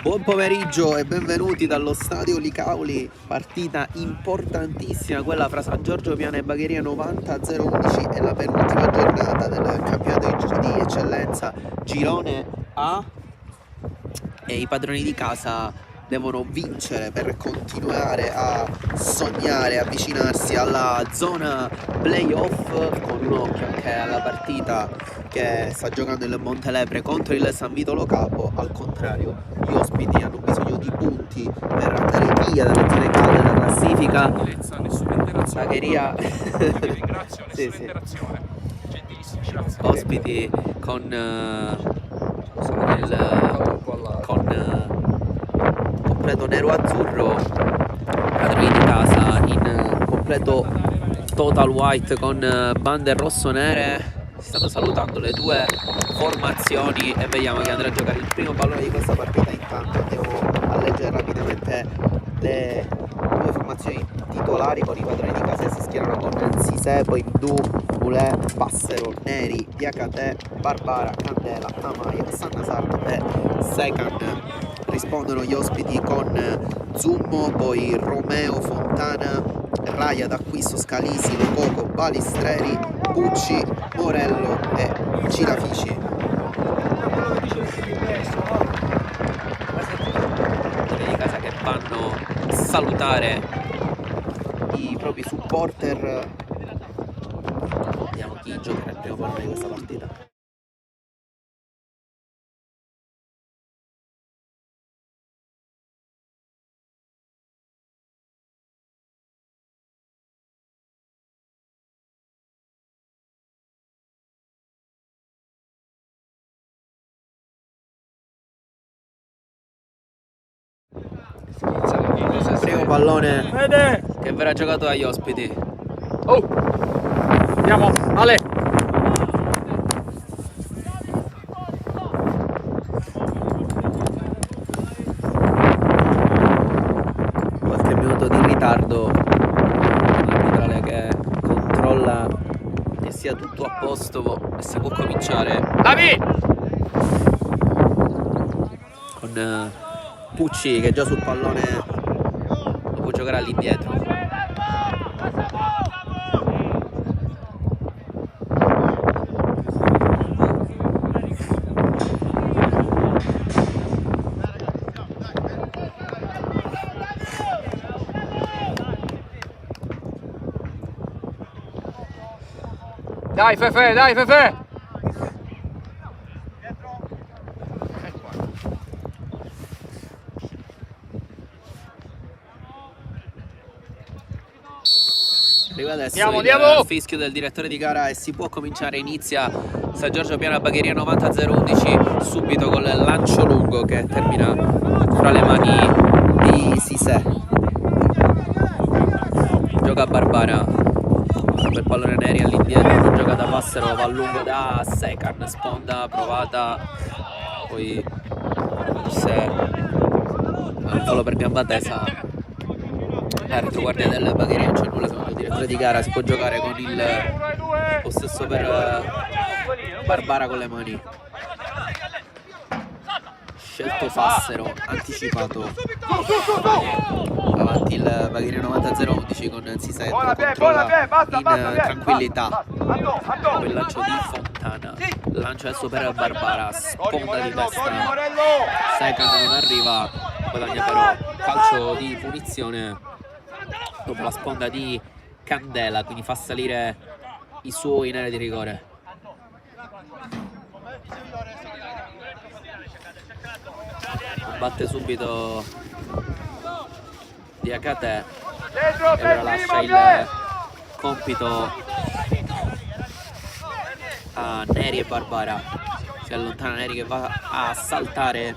Buon pomeriggio e benvenuti dallo stadio Licauli, partita importantissima quella fra San Giorgio Piana e Bagheria 90-011 e la penultima giornata del campionato di eccellenza Girone A e i padroni di casa devono vincere per continuare a sognare, avvicinarsi alla zona playoff, con un occhio anche alla partita che sta giocando il Montelepre contro il San Vito Lo Capo. Al contrario, gli ospiti hanno bisogno di punti per andare via dalle zone calde della classifica. Bagheria ospiti con completo nero-azzurro, padroni di casa in completo total white con bande rosso-nere. Si stanno salutando le due formazioni e vediamo chi andrà a giocare il primo pallone di questa partita. Intanto andiamo a leggere rapidamente le due formazioni titolari con i padroni di casa che si schierano con Sisepo, Indù, Mulè, Passero, Neri, Diacate, Barbara, Candela, Amaia, Sannasardo e Secan. Rispondono gli ospiti con Zummo, poi Romeo, Fontana, Raia d'Acquisto, Scalisi, Lococo, Balistreri, Pucci, Morello e Cirafici. Di casa che vanno a salutare i propri supporter. Vediamo chi giocherà il primo pallone di questa partita. Primo pallone che verrà giocato dagli ospiti. Oh! Andiamo, Ale! Qualche minuto di ritardo. L'arbitrale che controlla che sia tutto a posto e si può cominciare. Davi! Con Pucci che già sul pallone lo può giocare all'indietro. Dai Fefe, dai Fefe! Arriva adesso Andiamo! il fischio del direttore di gara e si può cominciare. Inizia San Giorgio Piana Bagheria 90-011 subito con il lancio lungo che termina fra le mani di Sisè. Gioca Barbara per pallone Neri all'indietro, gioca da Passero, va a lungo da Secan, sponda provata, poi se un fallo per gamba tesa. La retroguardia del Bagheria non c'è nulla, secondo il direttore di gara si può giocare con il possesso per Barbara con le mani. Scelto Passero, anticipato. Avanti il Bagheria 90-011 con Sisè che controlla in tranquillità. Poi il lancio di Fontana, lancio adesso per Barbara, sponda di testa, Secan non arriva, guadagna però calcio di punizione dopo la sponda di Candela, quindi fa salire i suoi in area di rigore. Batte subito Diacate e ora lascia il compito a Neri e Barbara. Si allontana Neri che va a saltare,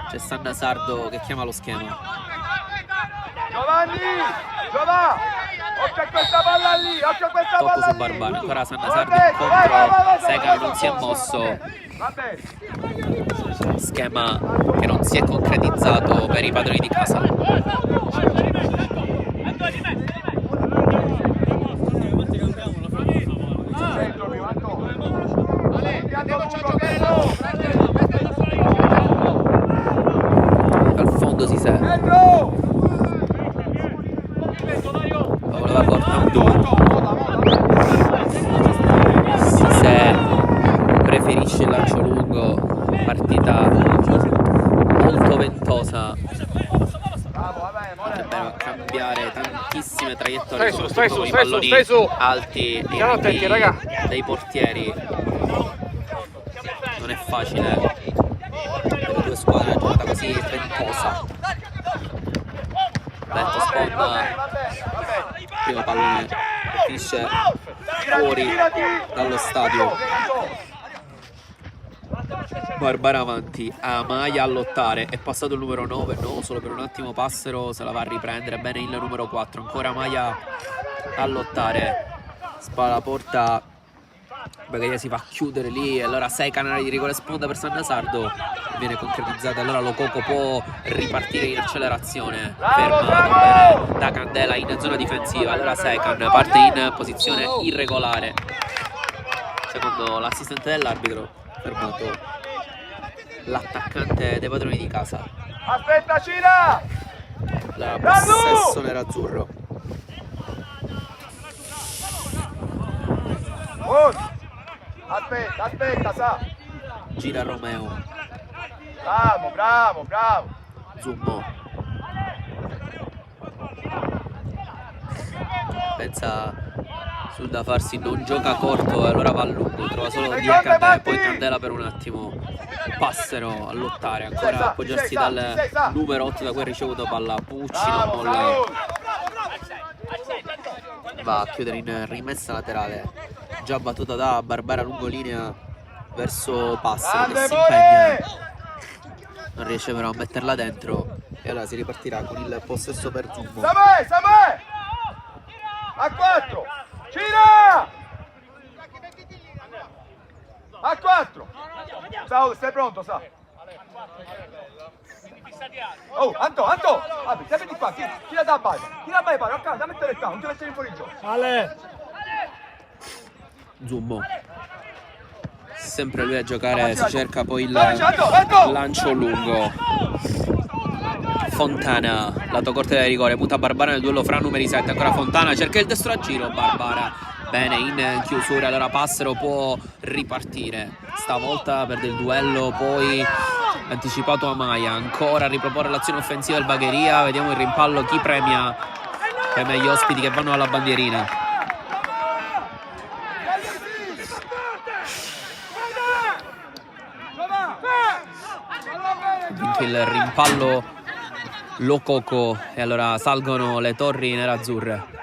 c'è Sannasardo che chiama lo schema. Giovanni! Occhio a questa palla lì! Occhio a questa Tocco palla su lì! Barbara, ancora Sannasardo incontro, Secan non si è mosso. Schema che non si è concretizzato per i padroni di casa. secondo Sisè. Dentro! La voleva portando Sisè, preferisce il lancio lungo. Partita molto ventosa, potrebbero cambiare tantissime traiettorie, Stai su, soprattutto con i stai su, palloni stai su. alti e Stiamo attenti, raga. dei portieri. Non è facile per le due squadre, una giornata così ventosa. Lento sponda, primo pallone che finisce fuori dallo stadio. Barbara avanti, Amaya a lottare, è passato il numero 9, no, solo per un attimo Passero se la va a riprendere, bene il numero 4, ancora Amaya a lottare, spalla la porta, Bagheria si fa chiudere lì, e allora 6 canali di rigore sponda per Sannasardo, viene concretizzata, allora Lococo può ripartire in accelerazione, fermato bene da Candela in zona difensiva, allora Secan parte in posizione irregolare, secondo l'assistente dell'arbitro, fermato l'attaccante dei padroni di casa. Aspetta, Cira! La possesso nerazzurro. Aspetta, sa! Gira Romeo. Bravo! Zummo. Pensa sul da farsi, non gioca corto e allora va a lungo, trova solo Diacate e poi Candela per un attimo. Passero a lottare, ancora a appoggiarsi dal numero 8 da cui ha ricevuto palla. Pucci non molla, va a chiudere in rimessa laterale, già battuta da Barbara lungolinea verso Passero che si impegna, non riesce però a metterla dentro e allora si ripartirà con il possesso per Zummo. Samè! A 4! Cira! A 4! Ciao, stai pronto, sa? Oh, Anto! Apri, ti di qua, tira da base, pare, ok, da mettere qua, non ti mettere fuori gioco. Zummo, sempre lui a giocare, si cerca poi il lancio lungo. Fontana, lato corte da rigore, muta Barbara nel duello fra numeri 7, ancora Fontana, cerca il destro a giro, Barbara bene in chiusura, allora Passero può ripartire, stavolta perde il duello, poi anticipato Amaya, ancora a riproporre l'azione offensiva del Bagheria, vediamo il rimpallo, chi premia gli ospiti che vanno alla bandierina. Anche il rimpallo Lococo e allora salgono le torri nerazzurre.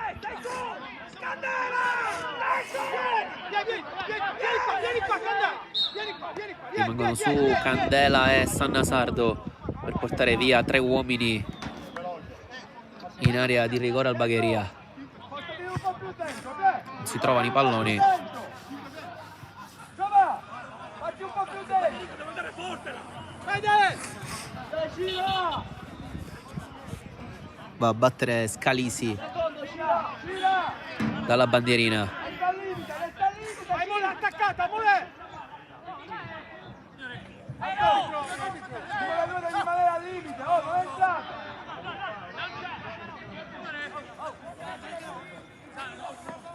Rimangono su Candela e Sannasardo per portare via 3 uomini in area di rigore al Bagheria. Non si trovano i palloni. Va a battere Scalisi dalla bandierina.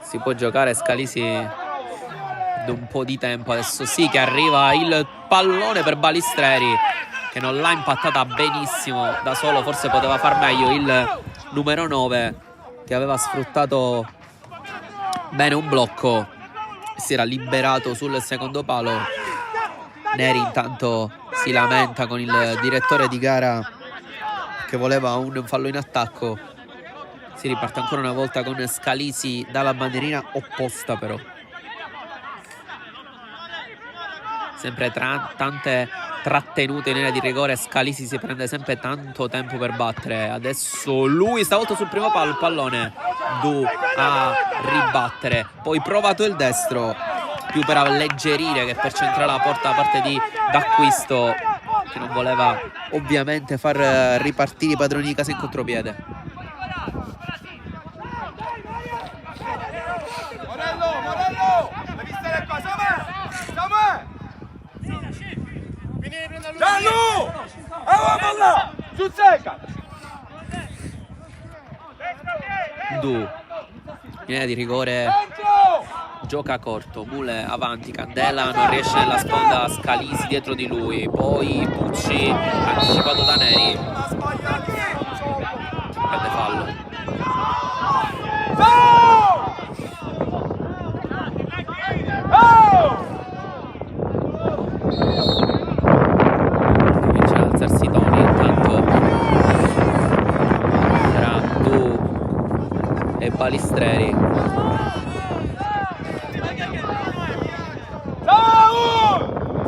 Si può giocare, Scalisi da un po' di tempo, adesso sì che arriva il pallone per Balistreri che non l'ha impattata benissimo da solo, forse poteva far meglio il numero 9 che aveva sfruttato bene un blocco, si era liberato sul secondo palo. Neri intanto si lamenta con il direttore di gara che voleva un fallo in attacco. Si riparte ancora una volta con Scalisi dalla bandierina opposta, però sempre tante trattenute in area di rigore. Scalisi si prende sempre tanto tempo per battere, adesso lui stavolta sul primo palo, il pallone Du a ribattere, poi provato il destro più per alleggerire che per centrare la porta da parte di D'Acquisto, che non voleva ovviamente far ripartire i padroni di casa in contropiede. Morello, devi stare qua, Gianlu! Palla! Su Seca! Du. Viene di rigore. Dentro! Gioca corto. Mule avanti. Candela non riesce nella sponda. Scalisi dietro di lui. Poi Pucci anticipato da Neri. Prende fallo. Comincia ad alzarsi Toni. Intanto tra Du e Balistreri.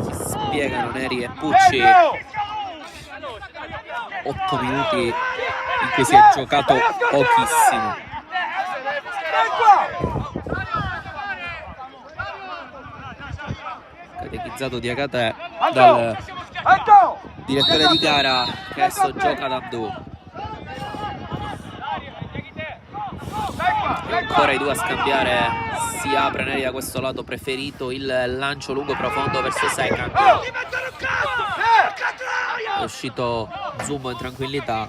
Si spiegano Neri e Pucci. 8 minuti in cui si è giocato pochissimo. Catechizzato di Agate dal direttore di gara che adesso gioca da Du. E ancora i due a scambiare. Si apre Neri da questo lato, preferito il lancio lungo profondo verso Sekan. È uscito Zummo in tranquillità.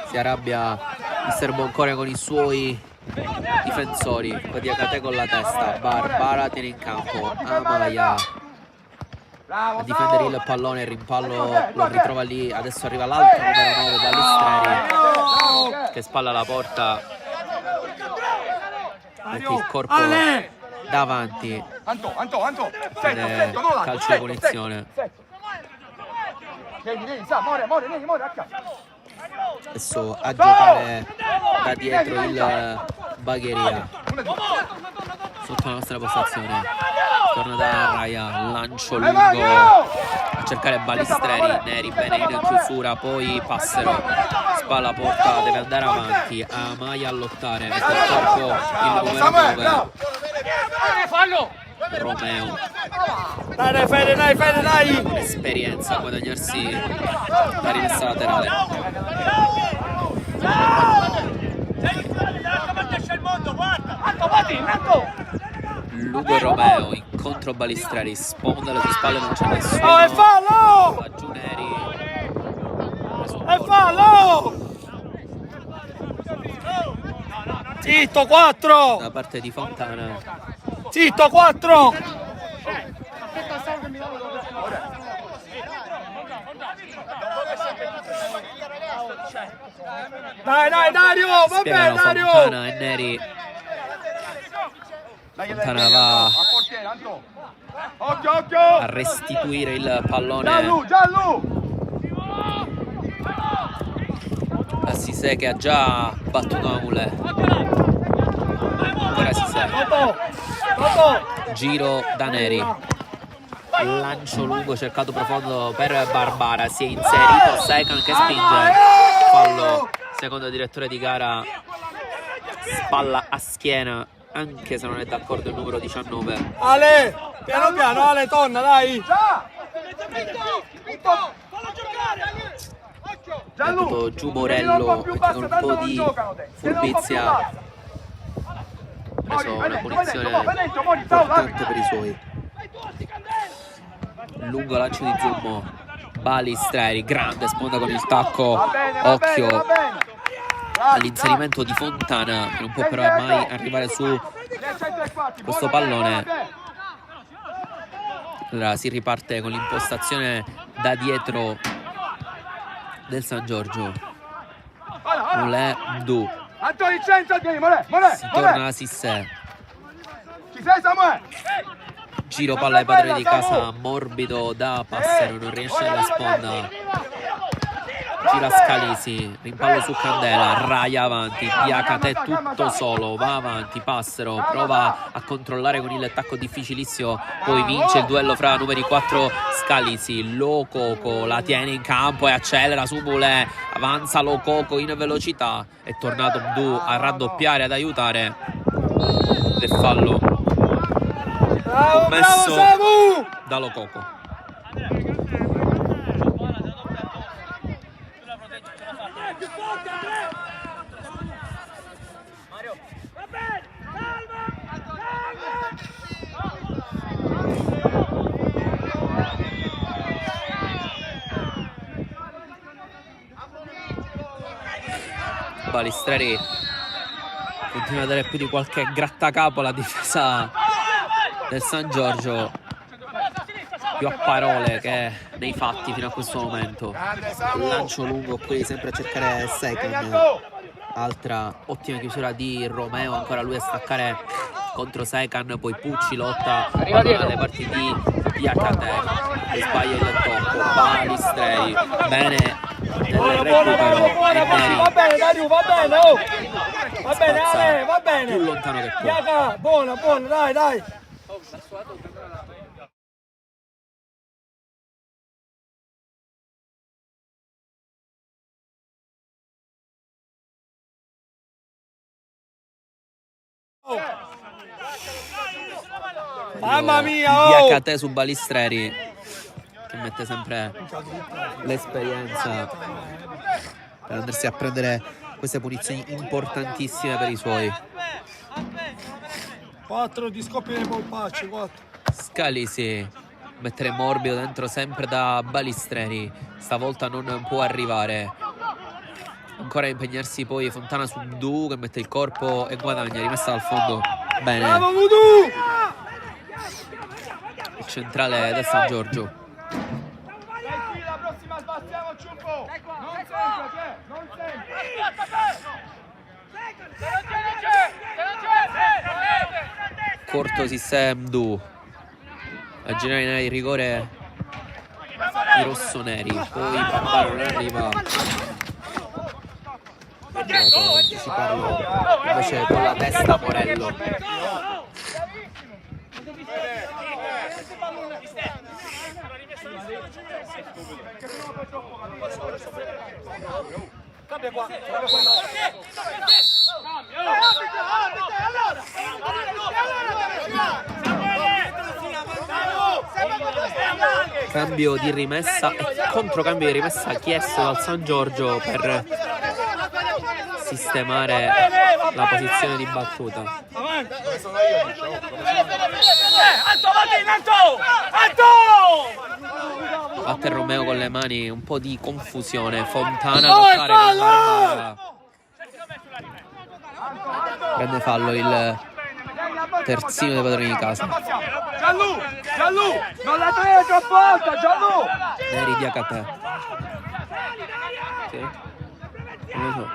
Si arrabbia mister Boncore con i suoi difensori. Diakate con la testa. Barbara tiene in campo Amaya a difendere il pallone. Il rimpallo lo ritrova lì. Adesso arriva l'altro numero 9 Balistreri che spalla la porta. Mette il corpo davanti. Calcio di punizione. Adesso a giocare da dietro il Bagheria sotto la nostra postazione. Torna da Raya, lancio lungo a cercare Balistreri. Neri bene in chiusura, poi Passero, spalla porta, deve andare avanti. Amaya a lottare, mette il corpo il numero 9 Romeo. Dai Fede, dai! Esperienza a guadagnarsi la rimessa laterale. Lugo Romeo incontro Balistreri, sponda alle sue spalle, non c'è nessuno. Oh, è fallo! Va giù Neri. È fallo! Zitto, 4! Da parte di Fontana. Zitto, 4! Dai Dario, va bene Spiegano Dario! Fontana e Neri. Fontana va a restituire il pallone a Sisè che ha già battuto Amule. Ancora Sisè. Giro da Neri. Lancio lungo cercato profondo per Barbara. Si è inserito Sekan che spinge. Fallo. Secondo il direttore di gara. Spalla a schiena. Anche se non è d'accordo il numero 19. Ale, piano, Ale, torna, dai! Mettuto giù Morello anche con un po' di furbizia. Ha preso una punizione importante per i suoi. Lungo lancio di Zummo. Balistreri, grande sponda con il tacco. Occhio all'inserimento di Fontana che non può però mai arrivare su questo pallone. Allora si riparte con l'impostazione da dietro del San Giorgio. Mule Du. Si torna a Sissè. Giro palla ai padroni di casa, morbido da Passero, non riesce nella sponda. Gira Scalisi, rimpallo su Candela, Raya avanti, Diakate tutto solo, va avanti, Passero, prova a controllare con il tacco difficilissimo, poi vince il duello fra numeri 4 Scalisi, Lococo la tiene in campo e accelera su Mule, avanza Lococo in velocità, è tornato Du a raddoppiare, ad aiutare, del fallo commesso da Lococo. Balistreri continua a dare più di qualche grattacapo alla difesa del San Giorgio, più a parole che nei fatti fino a questo momento. Lancio lungo qui, sempre a cercare Secan. Altra ottima chiusura di Romeo, ancora lui a staccare contro Secan, poi Pucci lotta alle parti di Diacate, sbaglia il tocco, Balistreri, bene nel recupero, e Neri Va bene Dario, va bene, oh. Va bene Ale, va bene. più lontano che può. Diaca, buona, buona, dai, dai. Mamma mia, oh. Diacate su Balistreri, che mette sempre l'esperienza per andarsi a prendere queste punizioni importantissime per i suoi. 4 di scoppio dei polpacci, 4. Scalisi, mettere morbido dentro sempre da Balistreri, stavolta non può arrivare. Ancora a impegnarsi poi Fontana su Mdu, che mette il corpo e guadagna, rimessa dal fondo. Bene. Bravo Voodoo! Il centrale del San Giorgio. La prossima sbastiamoci un po'. Non sempre, non sempre. Corto sistema Mdu a girare in area di rigore i rossoneri, poi Barbaro non arriva, anticiparlo invece con la testa Morello. Cambio di rimessa e controcambio di rimessa chiesto dal San Giorgio per sistemare la posizione di battuta. Batte Romeo con le mani, un po' di confusione. Fontana a lottare con Barbara. Prende fallo il terzino dei padroni di casa. Gianlu, non la tenere troppo alta, Gianlu. Neri Diacate. Sì. Non lo so.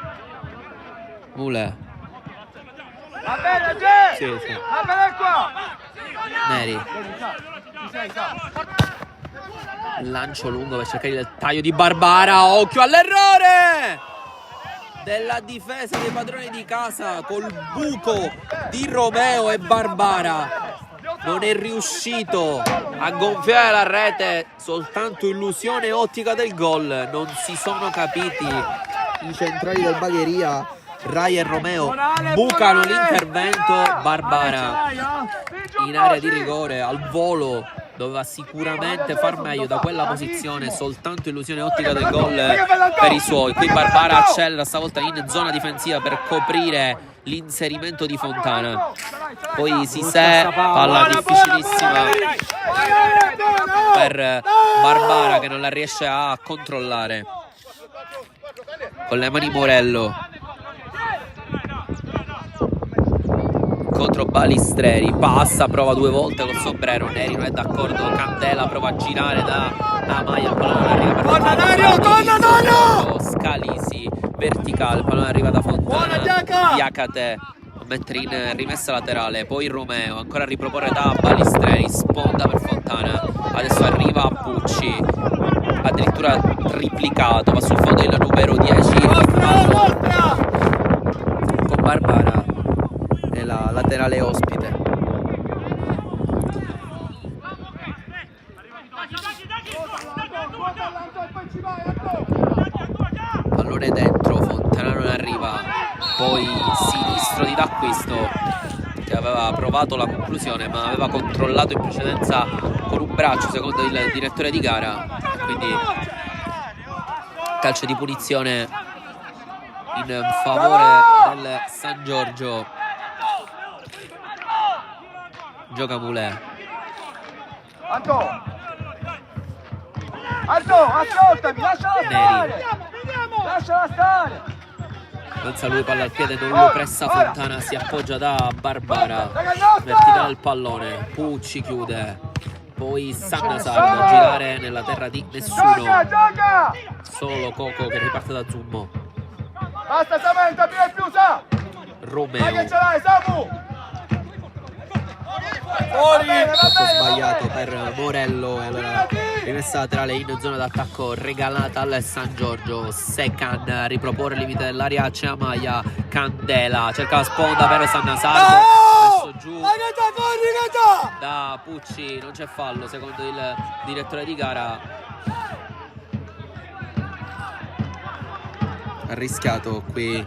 Mule. Va bene, G. Sì, sì. Va bene qua. Neri. Lancio lungo per cercare il taglio di Barbara. Occhio all'errore della difesa dei padroni di casa col buco di Romeo, e Barbara non è riuscito a gonfiare la rete, soltanto illusione ottica del gol. Non si sono capiti i centrali del Bagheria. Rai e Romeo bucano l'intervento. Barbara in area di rigore al volo doveva sicuramente far meglio da quella posizione, soltanto illusione ottica del gol per i suoi. Qui Barbara accelera stavolta in zona difensiva per coprire l'inserimento di Fontana. Poi Sisè, palla difficilissima per Barbara che non la riesce a controllare. Con le mani Morello contro Balistreri, passa, prova 2 volte col sombrero. Neri non è d'accordo, Candela prova a girare da Amaya, il pallone arriva per Torna Dario! Scalisi, verticale, il pallone arriva da Fontana. Buona, Diacate a mettere in rimessa laterale, poi Romeo ancora a riproporre da Balistreri, sponda per Fontana, adesso arriva a Pucci, addirittura triplicato, va sul fondo il numero 10 con Barbara nella laterale ospite. Pallone dentro, Fontana non arriva, poi sinistro di D'Acquisto che aveva provato la conclusione ma aveva controllato in precedenza con un braccio secondo il direttore di gara, quindi calcio di punizione in favore del San Giorgio. Gioca Mule. Anto, ascoltami, lasciala stare. Lasciala stare. Alza lui, palla al piede, non lo pressa Fontana, si appoggia da Barbara, verticale il pallone, Pucci chiude, poi Sannasardo a girare nella terra di nessuno, solo Coco che riparte da Zummo. Basta Samantha, più sa! Romeo, Dai che ce l'hai, Samu! troppo sbagliato per Morello, e allora rimessa laterale in zona d'attacco regalata al San Giorgio. Secan a riproporre il limite dell'area, c'è Amaya, Candela cerca la sponda per Sannasardo, messo giù da Pucci, non c'è fallo secondo il direttore di gara. Ha rischiato qui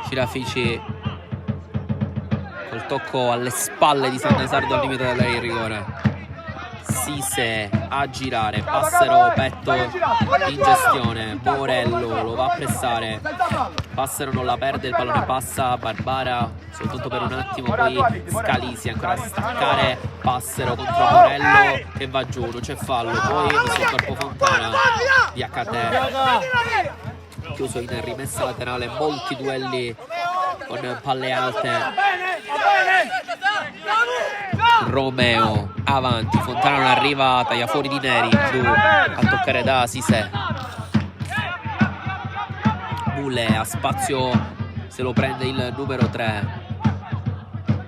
Cirafici col tocco alle spalle di Sannasardo al limite dell'area di rigore. Sise a girare, Passero petto in gestione, Morello lo va a pressare, Passero non la perde, il pallone passa a Barbara soltanto per un attimo, poi Scalisi ancora a staccare, Passero contro Morello che va giù, non c'è fallo, poi sul corpo Fontana di Acate, chiuso in rimessa laterale, molti duelli con palle alte. Romeo avanti, Fontana non arriva, taglia fuori di Neri, giù a toccare da Sise. Mule a spazio, se lo prende il numero 3,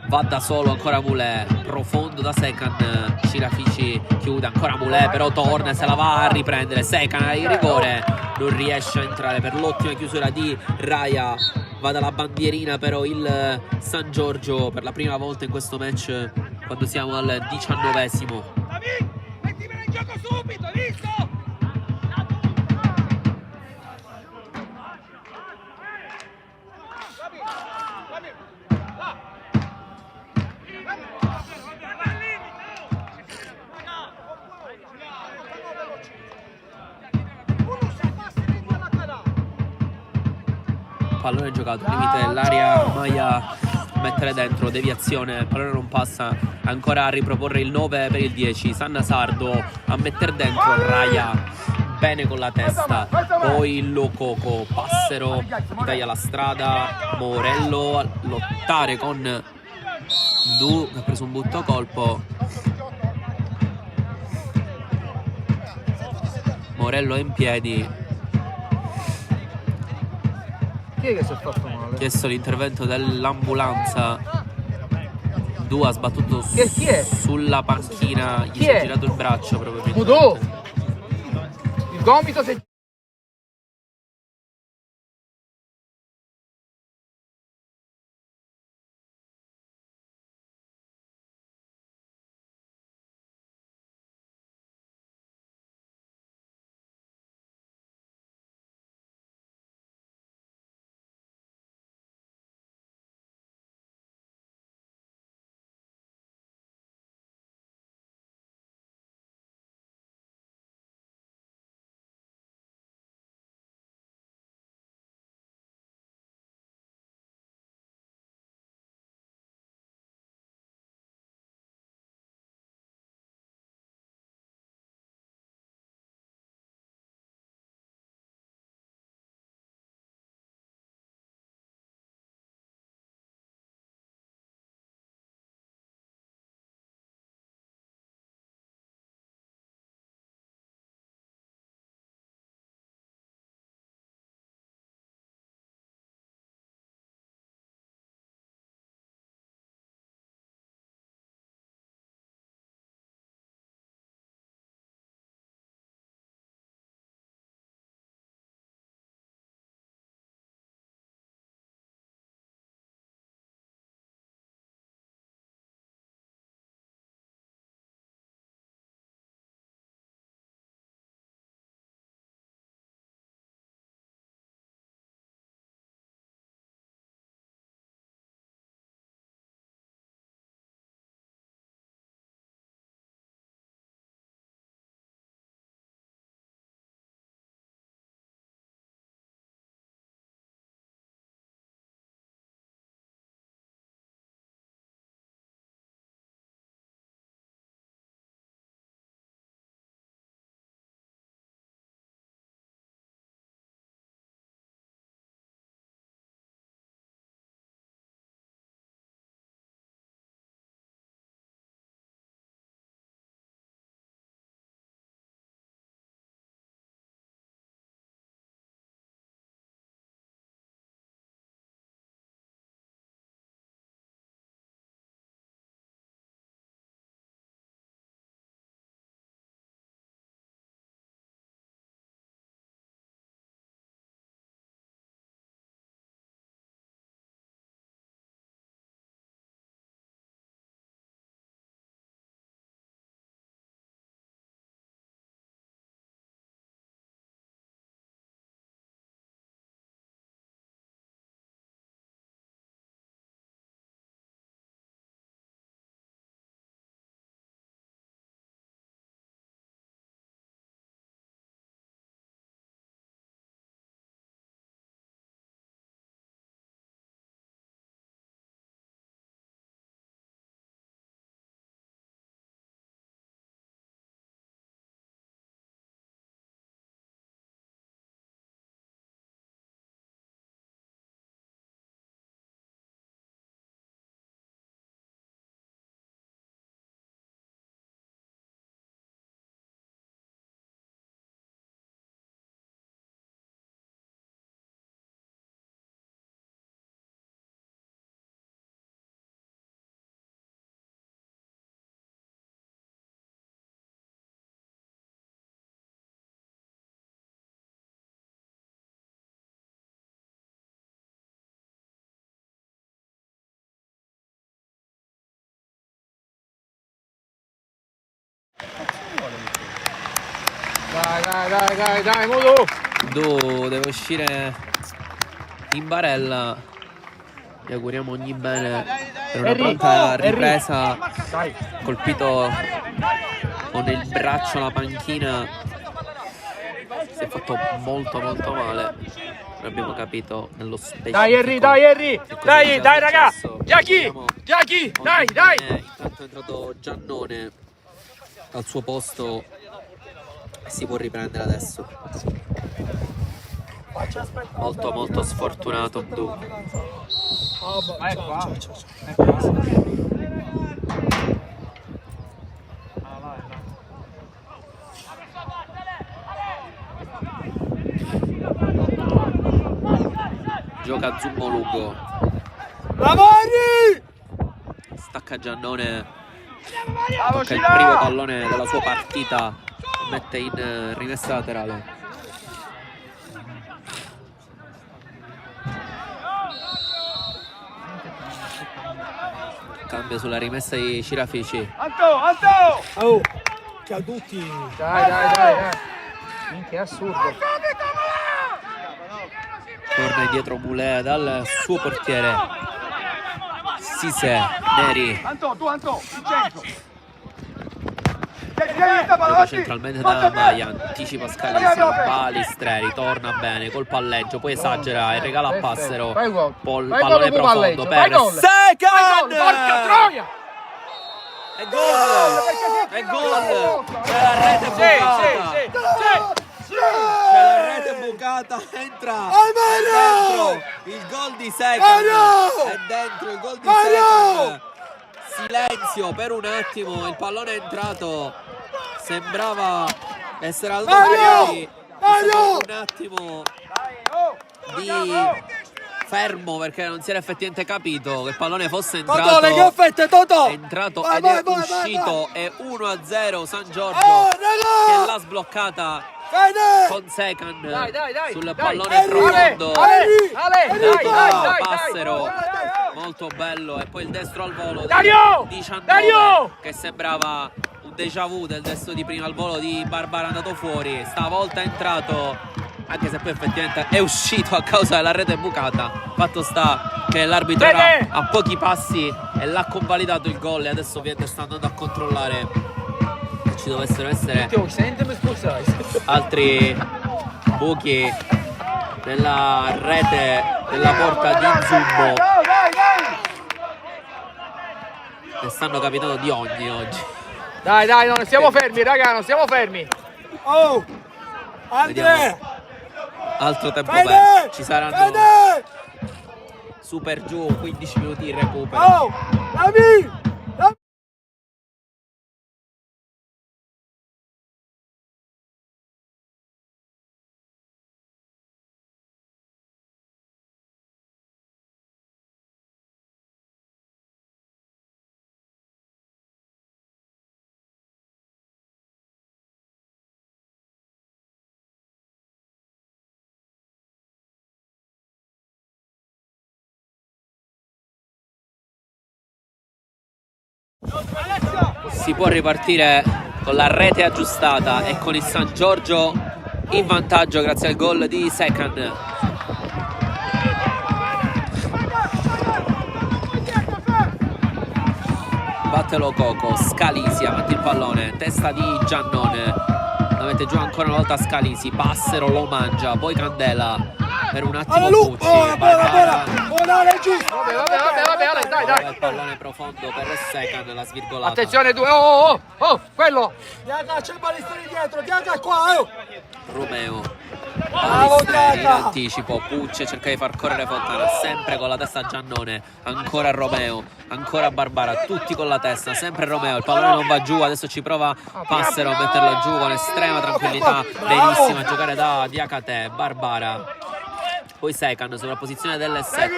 va da solo ancora Mule, profondo da Secan, Cirafici chiude ancora Mule, però torna e se la va a riprendere Secan al rigore, non riesce a entrare per l'ottima chiusura di Raya. Va dalla bandierina però il San Giorgio per la prima volta in questo match, quando siamo al 19esimo. Mettimela in gioco subito, visto? Pallone giocato, limite dell'area, Maia mettere dentro, deviazione, il pallone non passa, ancora a riproporre il 9 per il 10, Sannasardo a mettere dentro, Raya bene con la testa, poi Lococo, Passero taglia la strada, Morello a lottare con Du che ha preso un butto colpo, Morello è in piedi. Chi è che si è fatto male? Chiesto l'intervento dell'ambulanza. Du ha sbattuto Chi è? sulla panchina, gli Chi si è è? girato il braccio probabilmente. Mudò! Il gomito si è Dai, Mutu! Du deve uscire in barella. Gli auguriamo ogni bene per una pronta ripresa. Colpito con il braccio alla panchina, si è fatto molto male. Non abbiamo capito nello specifico. Dai Henry! Dai raga! Giachi! Dai! Intanto è entrato Giannone al suo posto e si può riprendere adesso. Molto sfortunato Bdu. Gioca Zummo lungo. Stacca Giannone. Tocca il primo pallone della sua partita. Mette in rimessa laterale. Cambio sulla rimessa di Cirafici. Anto! Oh! Caduti! Dai! Minchia, è assurdo! Torna indietro Mulè dal suo portiere Sise Neri. Anto, il centro! Gioca centralmente da Maia, anticipa Scalisi, Balistreri, torna bene col palleggio, poi esagera e regala a Passero. Pallone profondo per Secan! Porca troia! È gol! C'è la rete bucata! C'è la rete bucata, entra! È dentro il gol di Secan! È dentro il gol di Secan! Silenzio per un attimo, il pallone è entrato, sembrava essere al Mario! Un attimo di fermo perché non si era effettivamente capito che il pallone fosse entrato. È entrato ed è uscito. È 1-0 San Giorgio che l'ha sbloccata con Secan sul pallone profondo. Dai, Passero, molto bello, e poi il destro al volo di 19 che sembrava un déjà vu del destro di prima al volo di Barbara, andato fuori, stavolta è entrato, anche se poi effettivamente è uscito a causa della rete bucata. Fatto sta che l'arbitro era a pochi passi e l'ha convalidato il gol, e adesso ovviamente sta andando a controllare che ci dovessero essere altri buchi nella rete della porta di Zumbo. Ne stanno capitando di ogni oggi. Dai, non siamo fermi, raga, non siamo fermi. Oh! Vediamo. Altro tempo perso. Ci saranno super giù 15 minuti di recupero. Oh! Si può ripartire con la rete aggiustata e con il San Giorgio in vantaggio grazie al gol di Secan. Battelo Coco, Scalisi avanti il pallone, testa di Giannone, la mette giù ancora una volta Scalisi, Passero lo mangia, poi Candela per un attimo Pucci, Vabbè, dai. Il pallone profondo per Secan, la svirgolata. Attenzione, oh, quello. C'è il Balistreri dietro, Diaca qua, Romeo, Bravo, Balistreri in Diaca. anticipo, Pucci cerca di far correre Fontana, sempre con la testa Giannone, ancora Romeo, ancora Barbara, tutti con la testa, sempre Romeo, il pallone non va giù, adesso ci prova Passero a metterlo giù con estrema tranquillità, benissimo a giocare da Diacate, Barbara. Poi Secan, sovrapposizione delle 7,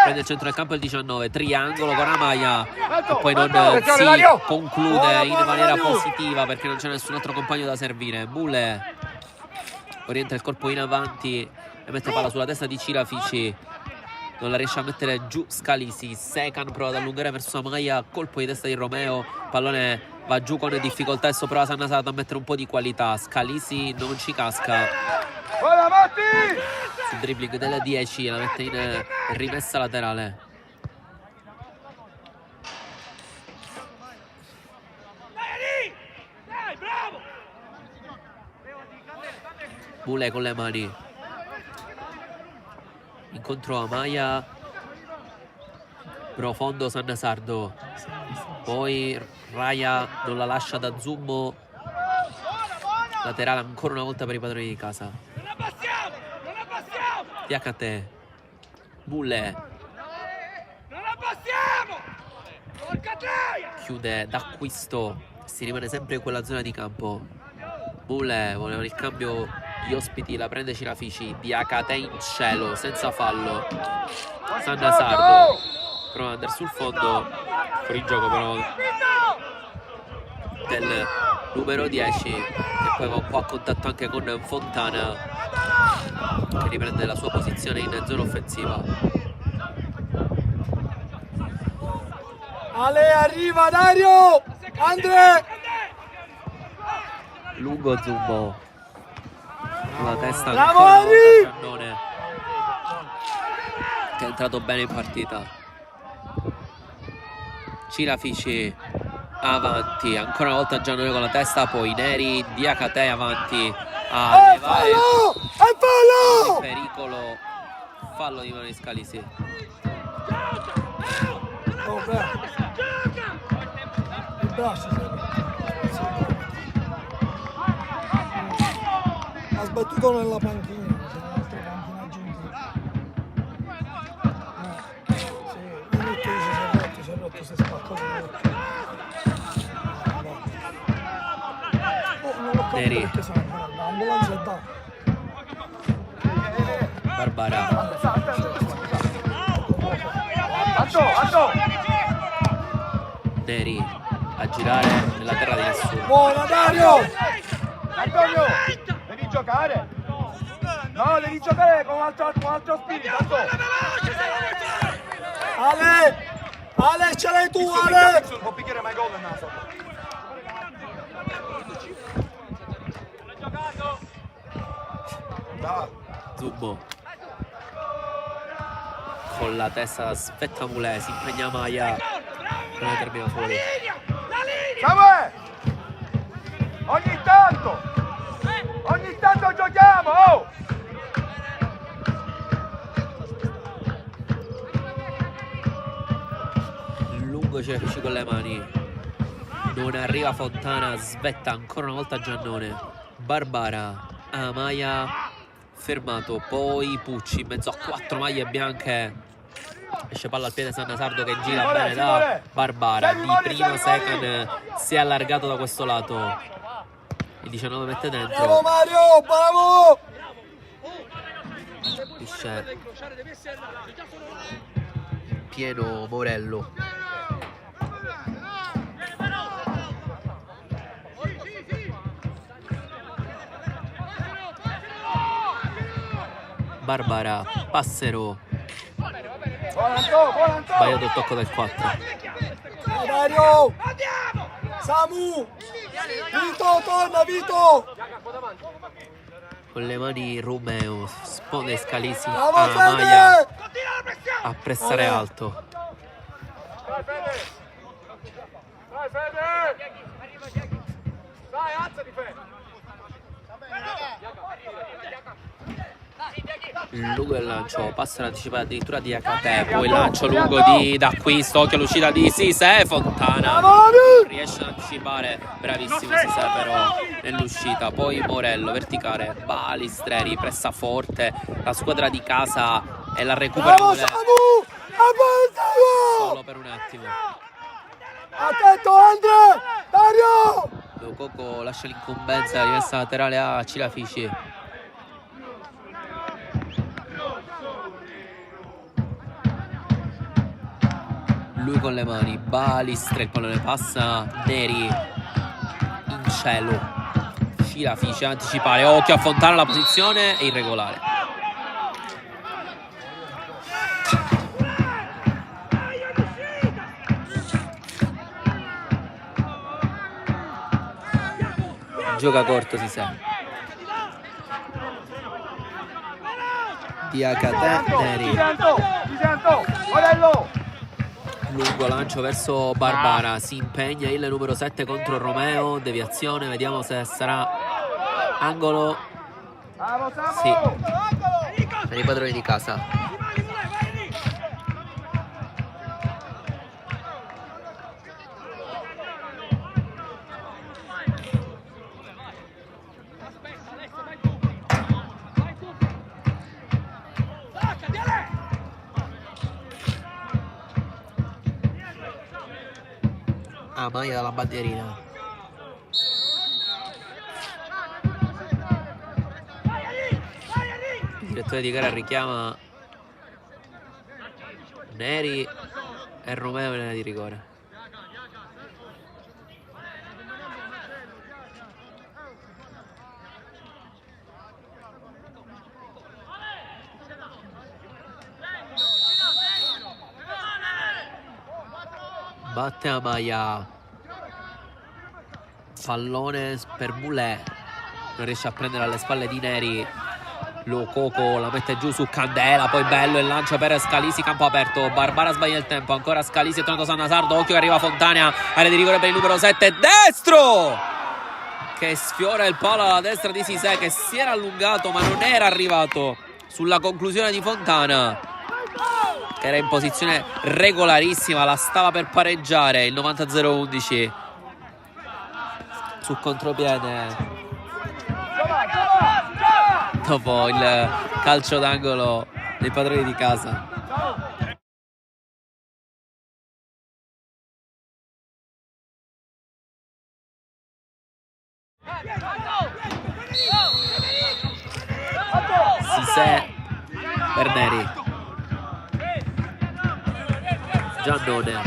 prende il centro del campo il 19, triangolo con Amaya e poi non si conclude in maniera positiva perché non c'è nessun altro compagno da servire. Bule orienta il corpo in avanti e mette palla sulla testa di Cirafici. non la riesce a mettere giù Scalisi. Secan prova ad allungare verso Amaya, colpo di testa di Romeo, pallone va giù con difficoltà e prova Sannasato a mettere un po' di qualità. Scalisi non ci casca. Sul dribbling della 10 la mette in rimessa laterale. Bule con le mani, incontro Amaya, profondo Sannasardo, poi Raya non la lascia da Zummo, laterale ancora una volta per i padroni di casa. THT, Bule, chiude d'acquisto, si rimane sempre in quella zona di campo. Bule voleva il cambio. Gli ospiti, la prende Cirafici, DHT in cielo, senza fallo. Sannasardo prova ad andare sul fondo, fuori gioco però del numero 10, che poi va un po' a contatto anche con Fontana, che riprende la sua posizione in zona offensiva. Ale, arriva Dario! Andre! Lungo Zumbo. La testa Bravo, ancora una Ari! volta Giannone, che è entrato bene in partita. Cirafici avanti, ancora una volta Giannone con la testa, poi Neri, DHT avanti a levare fallo! pericolo, fallo di mano di Scalisi. Oh, bravo. Il braccio, ha sbattuto nella panchina, c'è un'altra panchina aggiuntiva. Sì, il Mittesi si è rotto, si è spaccato tutto. Non l'ho capito Neri. perché sono l'ambulanza è da. Barbara, Anto! Neri a girare nella terra di nessuno. Buona Dario! Antonio! Devi giocare! No, devi giocare con un altro spirito! Anto. Ale, ce l'hai tu, Ale! Non può picchiare mai gol nel naso! Zumbo con la testa aspetta Mule, si impegna Maya, non la termina fuori. Samuel! Ogni tanto giochiamo! Oh! Lungo Cirafici con le mani, non arriva Fontana, svetta ancora una volta Giannone. Barbara, Amaya fermato, poi Pucci in mezzo a 4 maglie bianche, esce palla al piede Sannasardo che gira bene da Barbara. Di primo Secan si è allargato da questo lato, il 19 mette Bravo dentro, Mario, bravo! esce pieno Morello. Barbara, Passero, sbagliato il tocco del 4. Dario! Samu! Vito, torna Vito! Con le mani Romeo, sponde Scalisi Bravo a Maya Fede! a pressare alto. Dai Fede! Dai, alzati Fede! Lungo il lancio, passa l'anticipata addirittura di HT, poi il lancio lungo d'acquisto, occhio all'uscita di Sise, Fontana riesce ad anticipare, bravissimo Sise però nell'uscita, poi Morello, verticale, Balistreri, pressa forte, la squadra di casa e la recupera Bravo Samu! solo per un attimo. Attento Andre! Dario! Lococo lascia l'incombenza, la rimessa laterale a Cirafici. Lui con le mani, Balistre, il pallone passa, Neri in cielo, Cirafici a anticipare, occhio a Fontana, la posizione è irregolare. gioca corto, si sa. Diakate, Neri. Ti sento, Morello. Lungo lancio verso Barbara, si impegna il numero 7 contro Romeo, deviazione, vediamo se sarà angolo. Sì, per i padroni di casa. Maia dalla bandierina. Il direttore di gara richiama Neri e Romeo in area di rigore. Batte Amaya. Pallone per Moulet, non riesce a prendere alle spalle di Neri. Lococo la mette giù su Candela, poi bello il lancio per Scalisi, campo aperto. Barbara sbaglia il tempo, ancora Scalisi, è tornato Sannasardo, occhio che arriva Fontana, area di rigore per il numero 7, destro! Che sfiora il palo alla destra di Sisè, che si era allungato ma non era arrivato sulla conclusione di Fontana, che era in posizione regolarissima, la stava per pareggiare il 90-0-11 sul contropiede. Dopo il calcio d'angolo dei padroni di casa. Sisè per Neri. Giannone.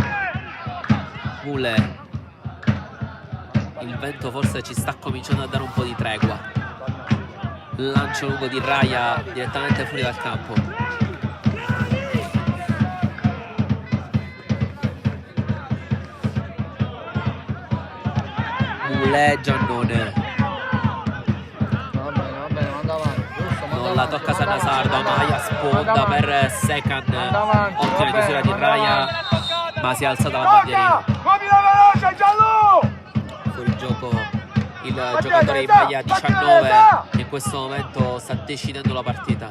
Moulet. Il vento forse ci sta cominciando a dare un po' di tregua. Lancio lungo di Raya direttamente fuori dal campo. Moulet, Giannone. Non la tocca Sannasardo. Amaya sponda per Secan. Ottima chiusura di Raya, ma si è alzata la bandierina. Fuori gioco il giocatore in maglia 19 che in questo momento sta decidendo la partita.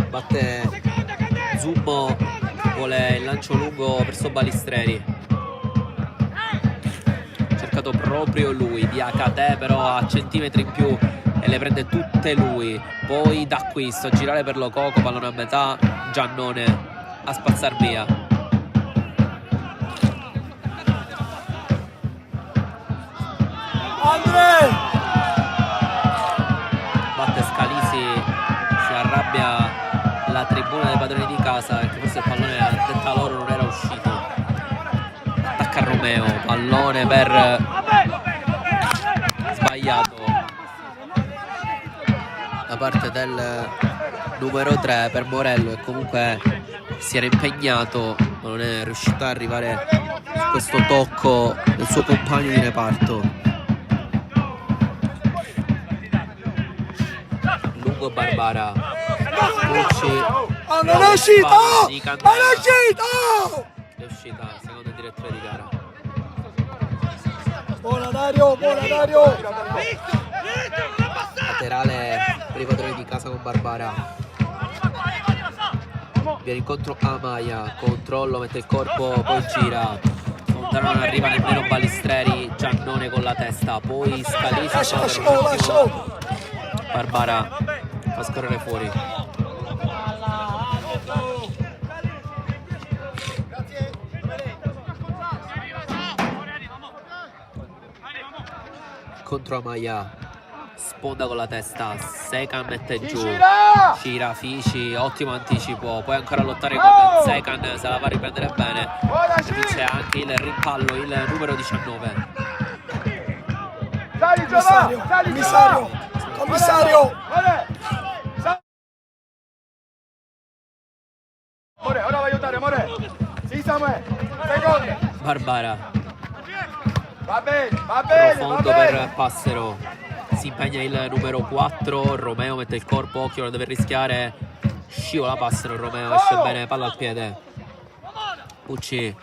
Batte Zummo, vuole il lancio lungo verso Balistreri. Cercato proprio lui, Diakate però a centimetri in più e le prende tutte lui. Poi d'acquisto, girare per Lococo, pallone a metà, Giannone a spazzar via. Batte Scalisi, si arrabbia la tribuna dei padroni di casa perché forse il pallone a detta loro non era uscito. Attacca Romeo, pallone per sbagliato da parte del numero 3 per Morello, che comunque si era impegnato ma non è riuscito a arrivare a questo tocco del suo compagno di reparto. Barbara Pucci, non è uscito! Non è uscito! È uscita, secondo il direttore di gara. Buona Dario, buona Dario! Laterale per i padroni di casa con Barbara. Viene incontro Amaya, controllo, mette il corpo, poi gira. Fontana non arriva nemmeno Balistreri, Giannone con la testa, poi Scalisi. Barbara fa scorrere fuori. Contro Amaya, sponda con la testa, Secan mette giù, Cira, Fici, ottimo anticipo, puoi ancora lottare con Secan, se la va a riprendere bene. E vince anche il rimpallo, il numero 19. Commissario! More, ora vai a aiutare, More. Sì, Samuel. Secondo. Barbara. Va bene, va bene, va Profondo bene. per Passero. Si impegna il numero 4. Romeo mette il corpo, occhio, non deve rischiare. Scivola Passero, Romeo esce bene, palla al piede. Pucci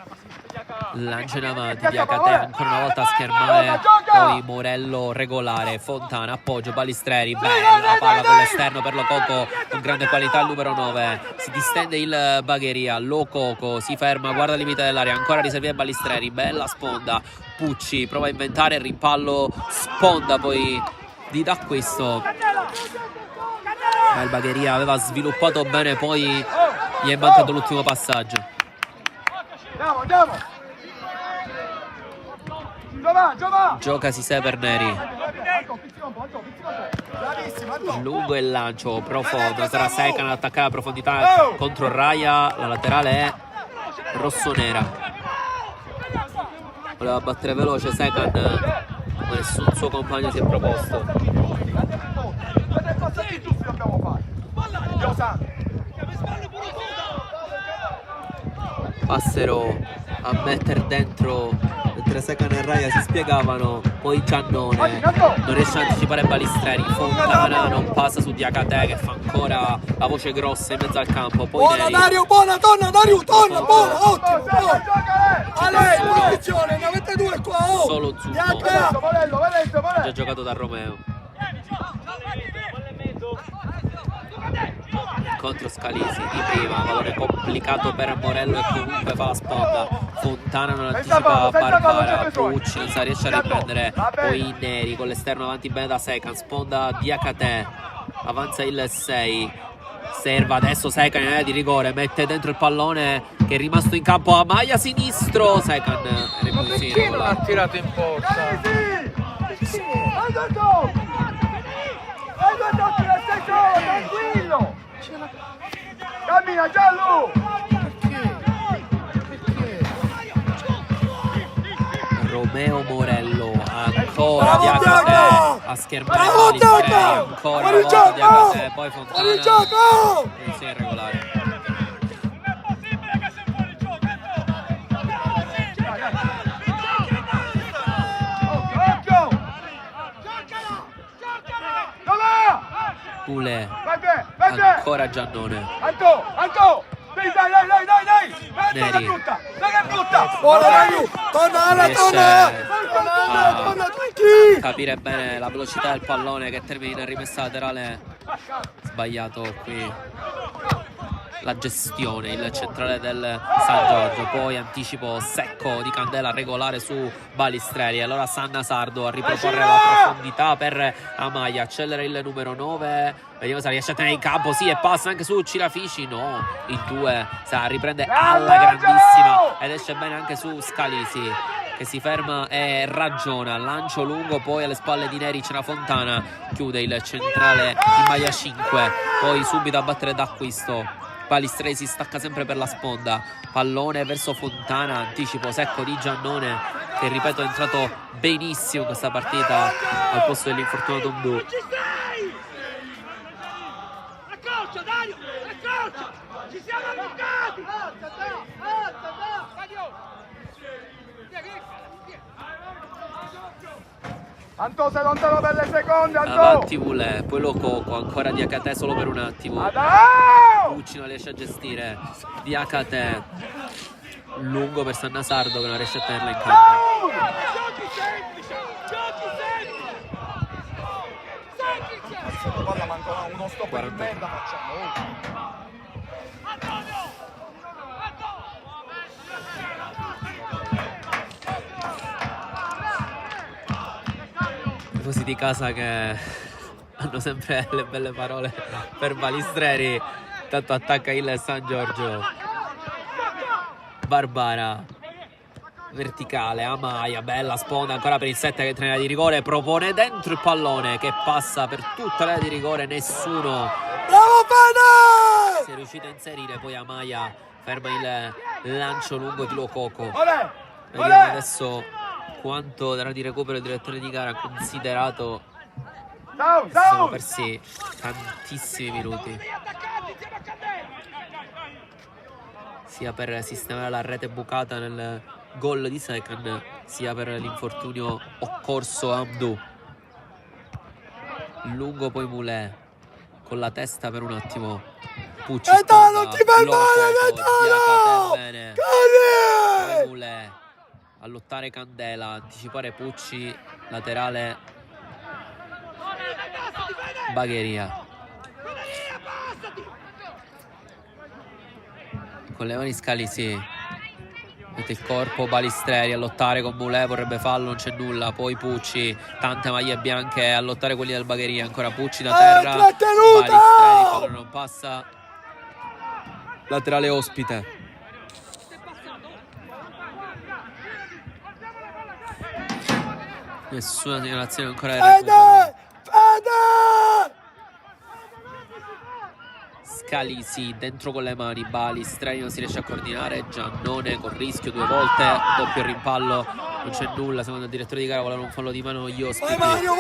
lancia in avanti, Diakate ancora una volta a schermare, poi Morello regolare, Fontana, appoggio, Balistreri, bella palla con l'esterno per Lococo, con grande qualità il numero 9, si distende il Bagheria, Lococo si ferma, guarda il limite dell'area, ancora riserva Balistreri, bella sponda, Pucci prova a inventare il rimpallo, sponda poi di D'Acquisto, ma il Bagheria aveva sviluppato bene, poi gli è mancato l'ultimo passaggio. Andiamo, andiamo. Giova. Gioca Sisè per Neri. Bravissimo, Lungo il lancio profondo, sarà Secan ad attaccare a profondità contro Raya, la laterale è rossonera. Voleva battere veloce Secan, ma nessun suo compagno si è proposto. Passero a mettere dentro, mentre Secan e Raya si spiegavano, poi Giannone non riesce a anticipare Balistreri, Fontana non passa su Diakate che fa ancora la voce grossa in mezzo al campo, poi Buona Neri. Dario, buona, torna Dario, torna, buona, ottimo, buona. A lei, Nessuno. posizione, ne avete due qua, oh. Solo Zuppo, Diakate. già giocato da Romeo. Contro Scalisi di prima, valore complicato per Morello e comunque fa la sponda. Fontana non anticipa Barbara, Pucci non sa riesce a riprendere, poi Neri con l'esterno avanti bene da Secan, sponda Diakate, avanza il 6, serva adesso Secan in area di rigore, mette dentro il pallone che è rimasto in campo a maglia sinistro, Secan repulsino. Non ha tirato in porta. Tranquillo. Cammina Giallo. Romeo Morello ancora Bravo, Diakate Diaco! a schermare Bravo, Balistreri, Diaco! ancora Fuori una volta gioco! Diakate, poi Fuori Fontana gioco! non si è irregolare. Pule, ancora Giannone. Anto! Dai! Neri. Dai che brutta! Buona Dario, torna alla Riesce torna, a tranquilli. capire bene la velocità del pallone che termina in rimessa laterale. Sbagliato qui la gestione, il centrale del San Giorgio, poi anticipo secco di Candela regolare su Balistreri, allora Sanna Sardo a riproporre la profondità per Amaya, accelera il numero 9, vediamo se riesce a tenere in campo, sì, e passa anche su Cirafici, no, il 2 riprende alla grandissima ed esce bene anche su Scalisi che si ferma e ragiona, lancio lungo, poi alle spalle di Neri c'è una Fontana, chiude il centrale in maglia 5, poi subito a battere D'Acquisto. Balistreri si stacca sempre per la sponda, pallone verso Fontana, anticipo secco di Giannone che ripeto è entrato benissimo in questa partita al posto dell'infortunato Mdu. Raccorcia Dario, raccorcia, ci siamo allungati. Anto sei lontano per le seconde, Anto! Avanti Vule, poi Lococo, ancora Diakate solo per un attimo. Adao! Pucci non riesce a gestire, Diakate lungo per Sannasardo che non riesce a tenerla in campo. Giochi semplice, Cazzo, palla manca uno stop di 40. merda facciamo. Tifosi di casa che hanno sempre le belle parole per Balistreri, tanto attacca il San Giorgio. Barbara verticale, Amaya, bella sponda ancora per il 7 che entra in area di rigore, propone dentro il pallone che passa per tutta l'area di rigore, nessuno Bravo Fede! si è riuscito a inserire, poi Amaya ferma il lancio lungo di Lococo. Olè! Vediamo adesso quanto darà di recupero il direttore di gara, considerato Ciao, si sono ciao! persi tantissimi minuti sia per sistemare la rete bucata nel gol di Secan sia per l'infortunio occorso a Hamdou. Lungo poi Moulè con la testa per un attimo. Pucci Gaetano, ti fai male, Gaetano! bene. Corri! Poi Moulè a lottare Candela, anticipare Pucci, laterale Bagheria. Con le mani Scalisi, mette il corpo Balistreri a lottare con Moulè, vorrebbe fallo, non c'è nulla. Poi Pucci, tante maglie bianche a lottare quelli del Bagheria, ancora Pucci da terra, Balistreri, fallo non passa, laterale ospite. Nessuna segnalazione ancora del recupero. Scalisi dentro con le mani, Balistreri non si riesce a coordinare, Giannone con rischio 2 volte, doppio rimpallo, non c'è nulla, secondo il direttore di gara voleva un fallo di mano gli ospiti. Vai Mario!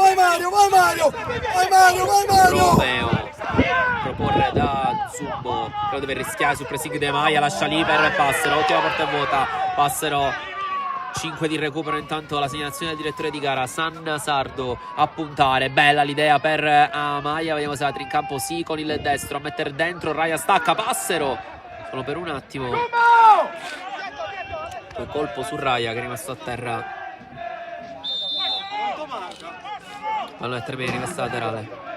Romeo proporre da Zumbo, però deve rischiare sul pressing De Maia, lascia lì per Passero, ottima porta vuota, Passero 5 di recupero. Intanto la segnalazione del direttore di gara, San Sardo a puntare, bella l'idea per Amaya, vediamo se la entra in campo, sì, con il destro a mettere dentro, Raya stacca, Passero solo per un attimo, quel colpo su Raya che è rimasto a terra, palla è tremenda, rimessa laterale.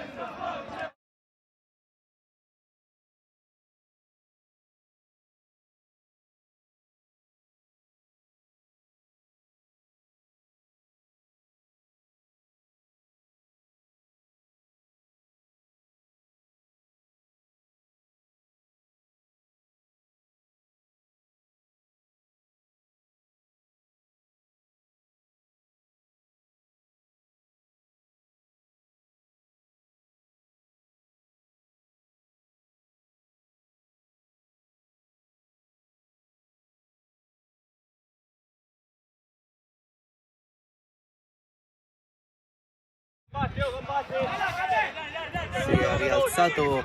Si è rialzato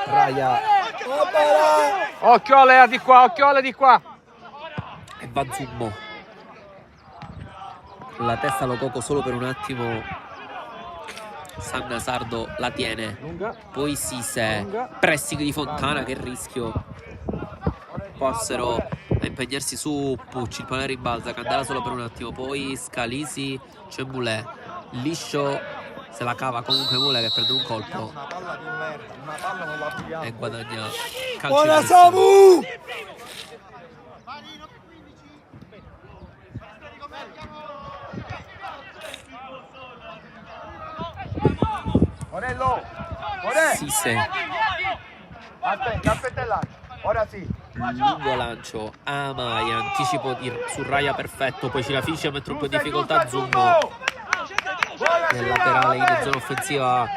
Raya, Occhio di qua. e va Zummo con la testa Lococo solo per un attimo. San Sardo la tiene, poi Sise, pressing di Fontana, che rischio, Passero a impegnarsi su Pucci, il pallone ribalza, Candela solo per un attimo, poi Scalisi, c'è Moulè, liscio, se la cava comunque Moulè che prende un colpo e guadagna calcio. Buona Samu! Morello! Sise, Aspetta il lancio. Ora sì. lungo lancio, Amaya, anticipo su Raya perfetto, poi Cirafici a mettere un po' in difficoltà Zummo nel laterale in zona offensiva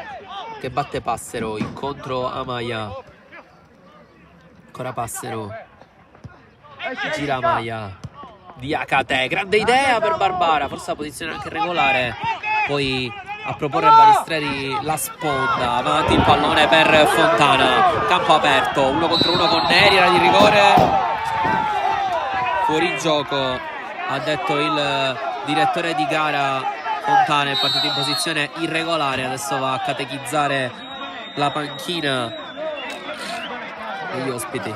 che batte Passero, incontro Amaya, ancora Passero, gira Amaya, Diakate, grande idea per Barbara, forse la posizione anche regolare, poi a proporre Balistreri la sponda, avanti il pallone per Fontana, campo aperto, 1 contro 1 con Neri, era di rigore, fuori gioco, ha detto il direttore di gara. Fontana è partito in posizione irregolare, adesso va a catechizzare la panchina degli ospiti.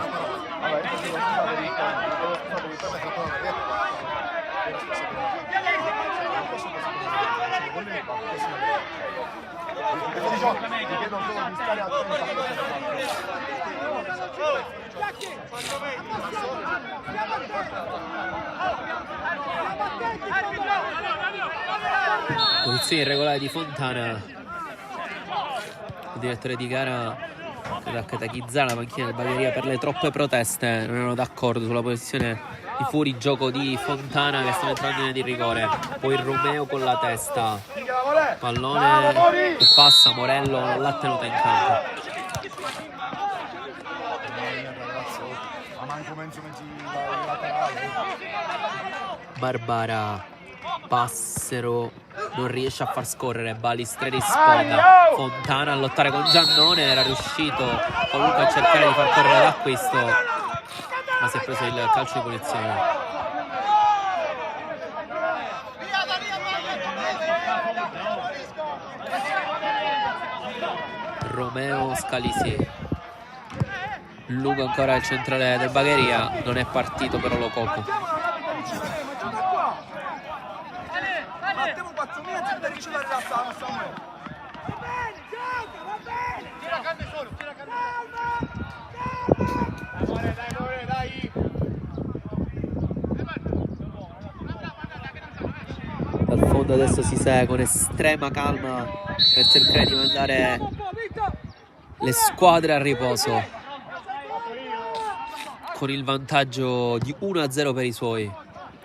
Posizione irregolare di Fontana, il direttore di gara deve catechizzare la panchina del Bagheria per le troppe proteste, non erano d'accordo sulla posizione di fuori gioco di Fontana che sta entrando in di rigore, poi Romeo con la testa, pallone che passa, Morello non l'ha tenuta in campo. Barbara, Passero non riesce a far scorrere, Balistreri sponda, Fontana a lottare con Giannone, era riuscito comunque a cercare di far correre l'acquisto, ma si è preso il calcio di punizione. Romeo Scalisi. Lungo ancora il centrale del Bagheria, non è partito però Lo Coco. Battiamo 4 minuti e riuscire a rilassare Samuele. Va bene, gioca, va bene! Tira canne solo, tira canne. Dai. Dal fondo adesso si segue con estrema calma per cercare di mandare le squadre a riposo, con il vantaggio di 1-0 per i suoi.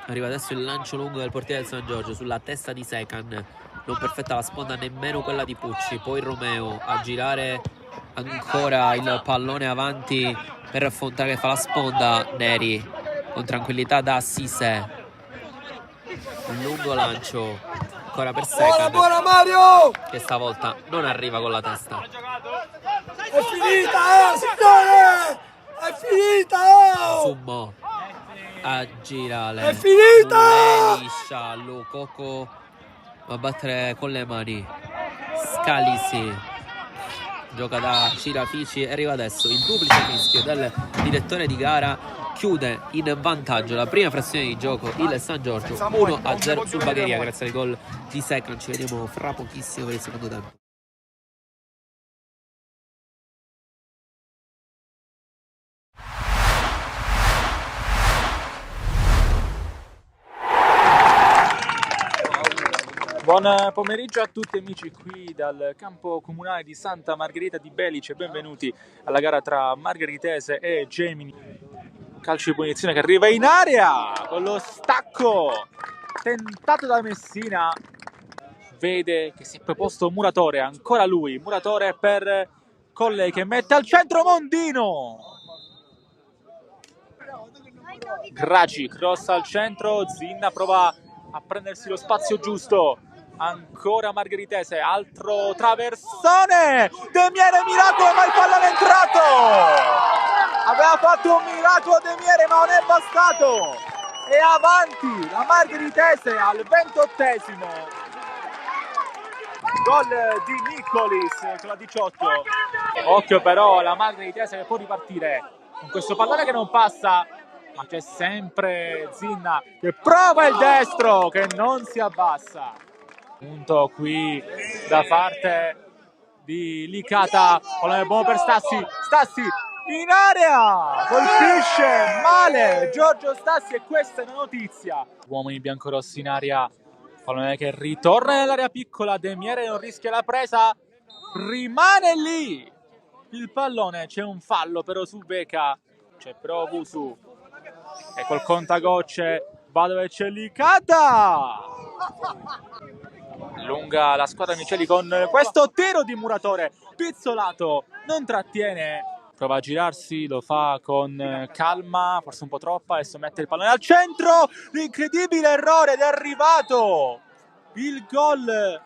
Arriva adesso il lancio lungo del portiere del San Giorgio sulla testa di Secan, non perfetta la sponda nemmeno quella di Pucci. Poi Romeo a girare ancora il pallone avanti per Fontana che fa la sponda. Neri con tranquillità da Sisè. Un lungo lancio ancora per Secan, Buona Mario! che stavolta non arriva con la testa. È finita, signore! È finita! Summo a girare. È finita! Liscia Lo Coco va a battere con le mani. Scalisi gioca da Cirafici e arriva adesso il duplice fischio del direttore di gara. Chiude in vantaggio la prima frazione di gioco il San Giorgio 1-0 sul Bagheria grazie al gol di Secan. Ci vediamo fra pochissimo per il secondo tempo. Buon pomeriggio a tutti amici qui dal campo comunale di Santa Margherita di Belice. Benvenuti alla gara tra Margheritese e Gemini. Calcio di punizione che arriva in area con lo stacco tentato da Messina. Vede che si è proposto Muratore, ancora lui, Muratore per Collei che mette al centro Mondino. Graci, cross al centro, Zinna prova a prendersi lo spazio giusto. Ancora Margheritese, altro traversone, De Miere miracolo ma il pallone è entrato. Aveva fatto un miracolo De Miere ma non è bastato. E avanti la Margheritese al 28esimo. Gol di Nicolis con la 18. Occhio però la Margheritese che può ripartire con questo pallone che non passa, ma c'è sempre Zinna che prova il destro che non si abbassa. Punto qui da parte di Licata, pallone buono per Stassi in area, colpisce male Giorgio Stassi e questa è una notizia. Uomini biancorossi in area, pallone che ritorna nell'area piccola, De Miere non rischia la presa, rimane lì il pallone, c'è un fallo però su Beca, c'è però Vusu e col contagocce va dove c'è Licata. Lunga la squadra Miceli con questo tiro di Muratore, pizzolato, non trattiene, prova a girarsi, lo fa con calma, forse un po' troppa, adesso mette il pallone al centro, l'incredibile errore ed è arrivato il gol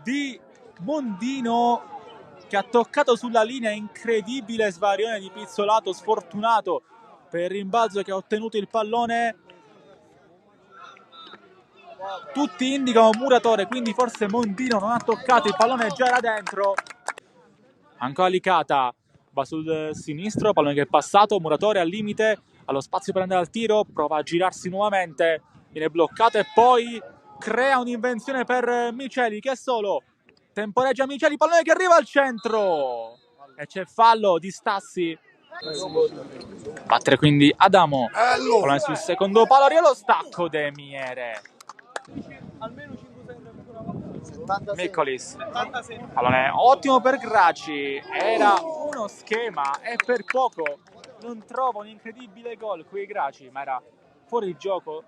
di Mondino che ha toccato sulla linea, incredibile svarione di pizzolato sfortunato per il rimbalzo che ha ottenuto il pallone. Tutti indicano Muratore, quindi forse Mondino non ha toccato, il pallone già era dentro. Ancora Licata, va sul sinistro, pallone che è passato, Muratore al limite, allo spazio per andare al tiro, prova a girarsi nuovamente, viene bloccato e poi crea un'invenzione per Miceli che è solo, temporeggia Miceli, pallone che arriva al centro e c'è fallo di Stassi. Battere quindi Adamo, pallone sul secondo palo, arriva lo stacco De Miere. Micolis, pallone ottimo per Graci, era uno schema e per poco non trova un incredibile gol qui Graci, ma era fuori gioco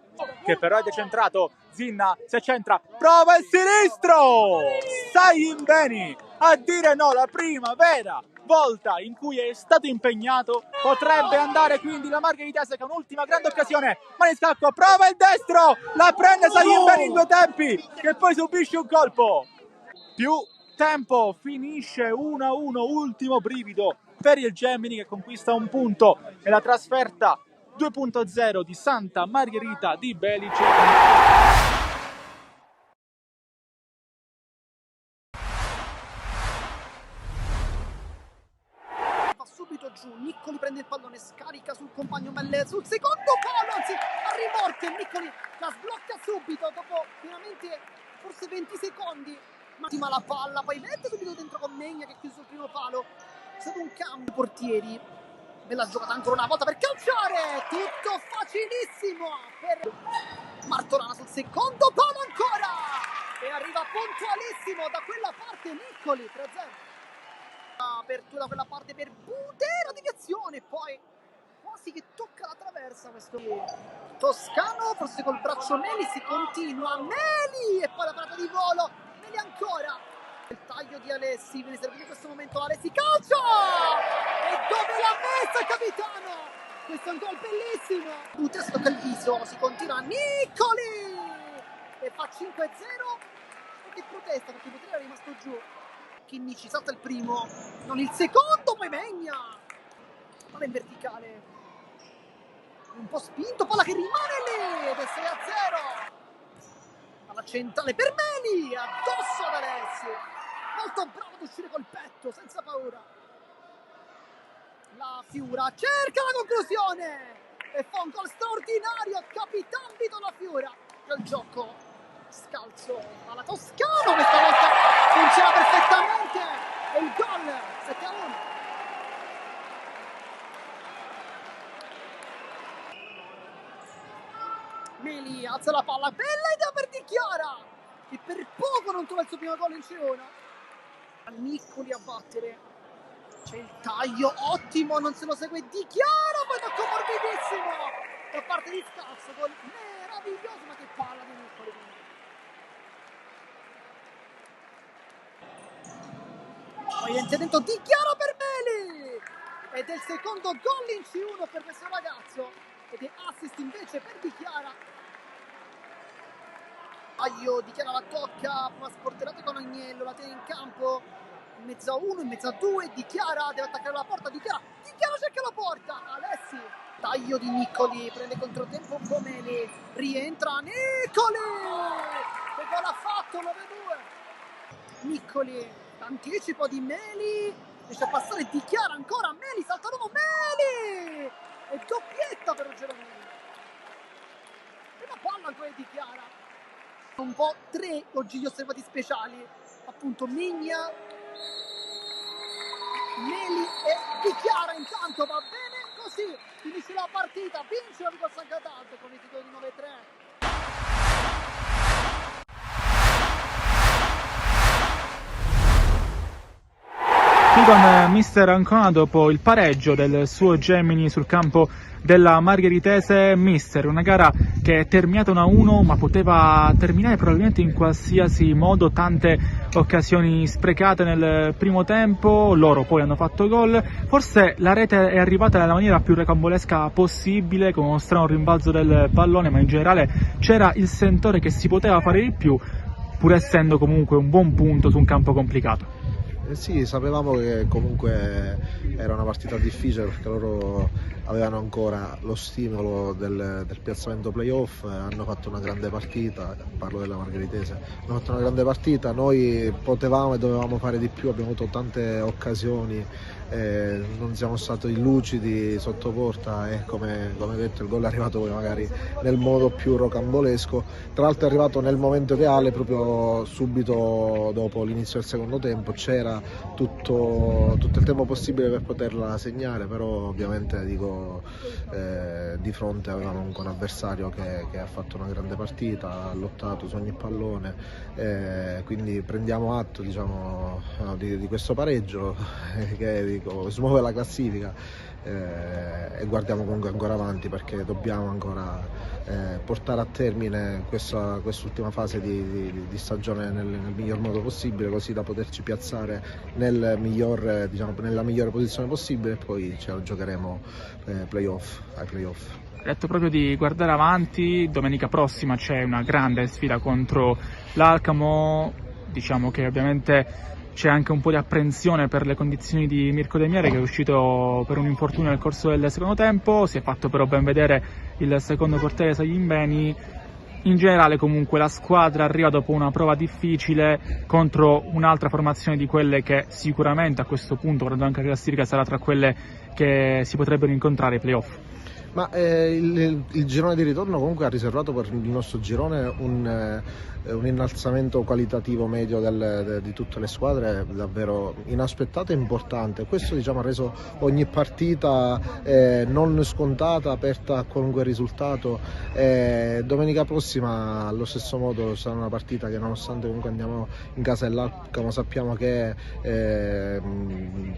che però è decentrato. Zinna si accentra, prova il sinistro, Saim Beni a dire no, la prima vera volta in cui è stato impegnato. Potrebbe andare quindi la Margheritese con un'ultima grande occasione, Maniscalco prova il destro, la prende Saim Beni in due tempi che poi subisce un colpo. Più tempo, finisce 1-1, ultimo brivido per il Gemini che conquista un punto nella trasferta 2.0 di Santa Margherita di Belice. subito giù. Niccoli prende il pallone, scarica sul compagno Melle sul secondo palo, anzi a rimorchio. Niccoli la sblocca subito dopo veramente forse 20 secondi. Ma la palla poi mette subito dentro con Megna che ha chiuso il primo palo. È stato un cambio portieri. Bella giocata ancora una volta per calciare, tutto facilissimo per Martorana sul secondo palo ancora e arriva puntualissimo da quella parte Niccoli. 3-0. Apertura da quella parte per Butera, deviazione, poi quasi che tocca la traversa questo Toscano, forse col braccio Meli, si continua Meli e poi la parata di volo Meli ancora, il taglio di Alessi, viene servito in questo momento Alessi, calcio e dove l'ha messa capitano, questo è un gol bellissimo. Butera tocca il viso, si continua Niccoli e fa 5-0 e che protesta perché Butera è rimasto giù. Chinnici salta il primo, non il secondo, poi Megna, palla in verticale, un po' spinto, palla che rimane lì ed è 6-0. Alla centrale per Meli, addosso ad Alessi, molto bravo ad uscire col petto, senza paura. La Fiura cerca la conclusione e fa un gol straordinario, Capitan Vito La Fiura del gioco. Scalzo alla Toscano, questa volta funziona perfettamente e il gol 7-1. Meli alza la palla, bella idea per Di Chiara che per poco non trova il suo primo gol in Cirona. Niccoli a battere, c'è il taglio ottimo, non se lo segue Di Chiara, poi tocco morbidissimo da parte di Scalzo, gol meraviglioso, ma che palla di Niccoli. Poi entra dentro Di Chiara per Meli ed è il secondo gol in C1 per questo ragazzo ed è assist invece per Di Chiara. Taglio, Di Chiara la tocca, una sportellata con Agnello, la tiene in campo in mezzo a uno, in mezzo a due, Di Chiara deve attaccare la porta, Di Chiara cerca la porta, Alessi, taglio di Niccoli, prende controtempo un po' Meli, rientra Niccoli, che gol ha fatto, 9-2. Niccoli, anticipo di Meli, riesce a passare Di Chiara ancora, Meli, salta nuovo Meli e doppietta per Ruggero Meli. Prima palla ancora di Di Chiara, un po' tre oggi gli osservati speciali, appunto Migna, Meli e Di Chiara. Intanto va bene così, finisce la partita, vince la Vigo San Cataldo con il titolo di 9-3. Qui con mister Ancona dopo il pareggio del suo Gemini sul campo della Margheritese. Mister, una gara che è terminata 1-1 ma poteva terminare probabilmente in qualsiasi modo, tante occasioni sprecate nel primo tempo, loro poi hanno fatto gol, forse la rete è arrivata nella maniera più rocambolesca possibile con uno strano rimbalzo del pallone, ma in generale c'era il sentore che si poteva fare di più pur essendo comunque un buon punto su un campo complicato. Sì, sapevamo che comunque era una partita difficile perché loro avevano ancora lo stimolo del piazzamento playoff, hanno fatto una grande partita, parlo della Margheritese, hanno fatto una grande partita, noi potevamo e dovevamo fare di più, abbiamo avuto tante occasioni, non siamo stati lucidi sotto porta e come detto il gol è arrivato poi magari nel modo più rocambolesco, tra l'altro è arrivato nel momento ideale, proprio subito dopo l'inizio del secondo tempo, c'era tutto il tempo possibile per poterla segnare, però ovviamente di fronte avevamo un avversario che ha fatto una grande partita, ha lottato su ogni pallone, quindi prendiamo atto di questo pareggio che smuove la classifica e guardiamo comunque ancora avanti perché dobbiamo ancora portare a termine quest'ultima fase di stagione nel miglior modo possibile, così da poterci piazzare nella migliore posizione possibile e poi ce la giocheremo ai playoff. Ha detto proprio di guardare avanti, domenica prossima c'è una grande sfida contro l'Alcamo, diciamo che ovviamente c'è anche un po' di apprensione per le condizioni di Mirko De Miere che è uscito per un infortunio nel corso del secondo tempo, si è fatto però ben vedere il secondo portiere Saglimbeni, in generale comunque la squadra arriva dopo una prova difficile contro un'altra formazione di quelle che sicuramente a questo punto, guardando anche la classifica, sarà tra quelle che si potrebbero incontrare ai playoff. Ma il girone di ritorno comunque ha riservato per il nostro girone un innalzamento qualitativo medio di tutte le squadre davvero inaspettato e importante. Questo diciamo, ha reso ogni partita non scontata, aperta a qualunque risultato. Domenica prossima allo stesso modo sarà una partita che, nonostante comunque andiamo in casa dell'Alcamo, sappiamo che